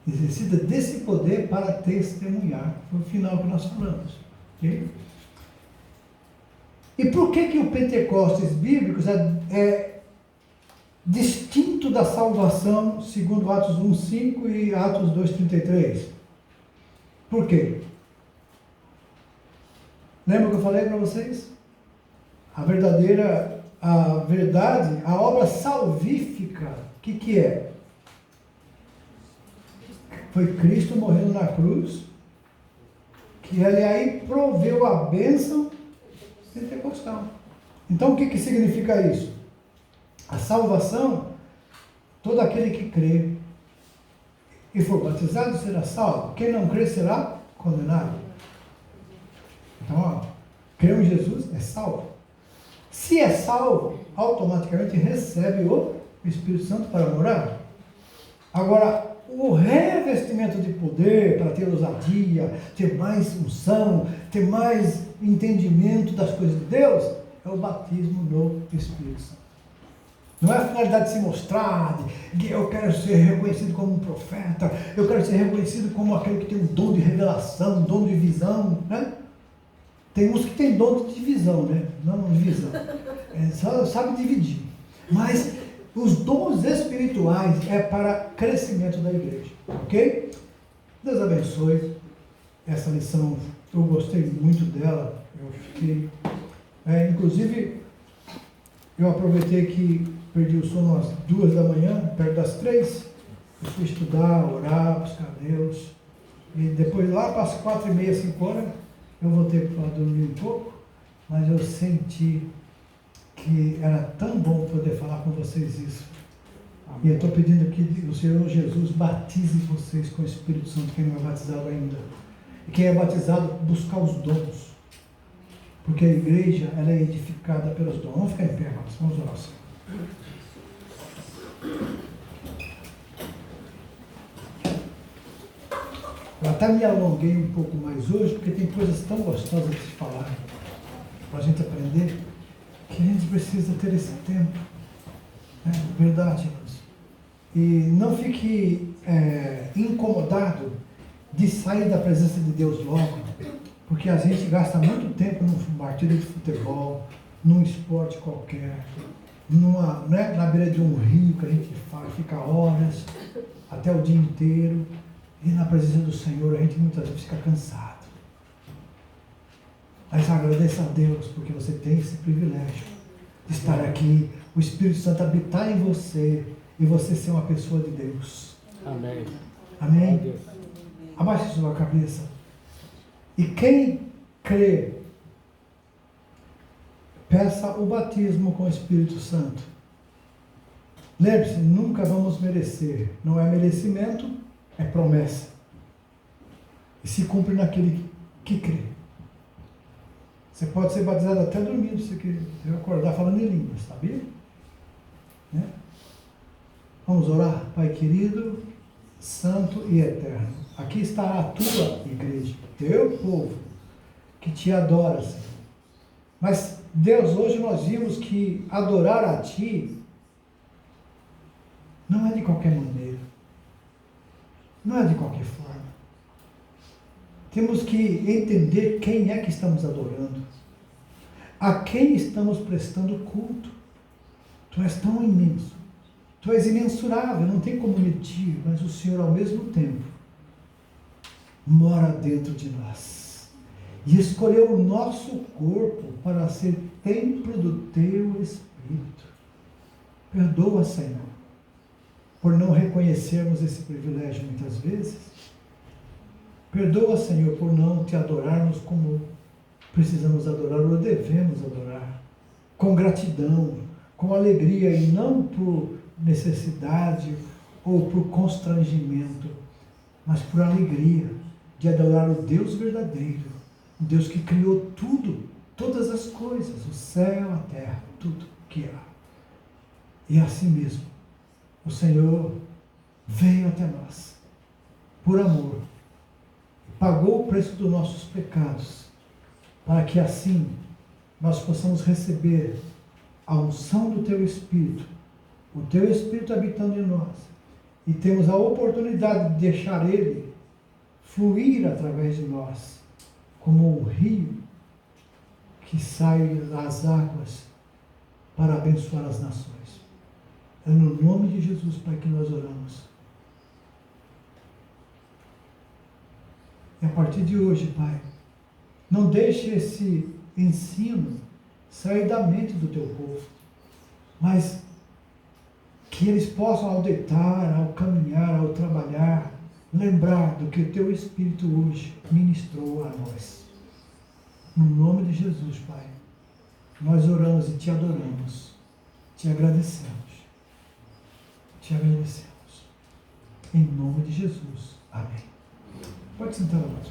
Necessita desse poder para testemunhar. Foi o final que nós falamos. Ok? E por que o Pentecostes bíblicos é distinto da salvação, segundo Atos 1:5 e Atos 2:33? Por quê? Lembra que eu falei para vocês? A verdade, a obra salvífica, o que é? Foi Cristo morrendo na cruz, que ele aí proveu a bênção pentecostal. Então o que significa isso? A salvação, todo aquele que crê e for batizado será salvo. Quem não crê será condenado. Então, creu em Jesus, é salvo. Se é salvo, automaticamente recebe o Espírito Santo para morar. Agora, o revestimento de poder para ter ousadia, ter mais unção, ter mais entendimento das coisas de Deus, é o batismo no Espírito Santo. Não é a finalidade de se mostrar, de eu quero ser reconhecido como um profeta, eu quero ser reconhecido como aquele que tem um dom de revelação, um dom de visão, né? Tem uns que tem dom de visão, né? Não de visão. Só sabe dividir. Mas os dons espirituais é para crescimento da igreja. Ok? Deus abençoe. Essa lição, eu gostei muito dela. Eu fiquei... inclusive, eu aproveitei que perdi o sono às 2 da manhã, perto das 3. Eu fui estudar, orar, buscar Deus. E depois lá para as 4h30, 5 horas, eu voltei para dormir um pouco, mas eu senti que era tão bom poder falar com vocês isso E eu estou pedindo que o Senhor Jesus batize vocês com o Espírito Santo, quem não é batizado ainda. E quem é batizado, buscar os dons. Porque a igreja, ela é edificada pelos dons. Vamos ficar em pé, irmãos. Vamos orar, Senhor. Eu até me alonguei um pouco mais hoje, porque tem coisas tão gostosas de se falar, para a gente aprender, que a gente precisa ter esse tempo. Verdade, irmãos. E não fique incomodado de sair da presença de Deus logo, porque a gente gasta muito tempo num partido de futebol, num esporte qualquer, na beira de um rio que a gente fica horas, até o dia inteiro, e na presença do Senhor a gente muitas vezes fica cansado. Mas agradeça a Deus porque você tem esse privilégio de estar aqui, o Espírito Santo habitar em você e você ser uma pessoa de Deus. Amém. Amém? Abaixe sua cabeça. E quem crê, peça o batismo com o Espírito Santo. Lembre-se, nunca vamos merecer. Não é merecimento, é promessa. E se cumpre naquele que crê. Você pode ser batizado até dormindo, se você acordar falando em línguas, sabia? Né? Vamos orar? Pai querido, santo e eterno. Aqui está a tua igreja, teu povo, que te adora, Senhor. Mas, Deus, hoje nós vimos que adorar a Ti não é de qualquer maneira. Não é de qualquer forma. Temos que entender quem é que estamos adorando. A quem estamos prestando culto. Tu és tão imenso. Tu és imensurável, não tem como medir, mas o Senhor ao mesmo tempo mora dentro de nós. E escolheu o nosso corpo para ser templo do Teu Espírito. Perdoa, Senhor, por não reconhecermos esse privilégio muitas vezes. Perdoa, Senhor, por não Te adorarmos como precisamos adorar ou devemos adorar. Com gratidão, com alegria e não por necessidade ou por constrangimento, mas por alegria de adorar o Deus verdadeiro, o Deus que criou tudo, todas as coisas, o céu, a terra, tudo que há. E assim mesmo, o Senhor veio até nós, por amor, e pagou o preço dos nossos pecados, para que assim nós possamos receber a unção do Teu Espírito, o Teu Espírito habitando em nós, e temos a oportunidade de deixar Ele fluir através de nós, como um rio que sai das águas para abençoar as nações. É no nome de Jesus, Pai, que nós oramos. E a partir de hoje, Pai, não deixe esse ensino sair da mente do Teu povo, mas que eles possam, ao deitar, ao caminhar, ao trabalhar, lembrar do que o Teu Espírito hoje ministrou a nós. No nome de Jesus, Pai, nós oramos e Te adoramos, Te agradecemos. Te agradecemos. Em nome de Jesus. Amém. Pode sentar, amados.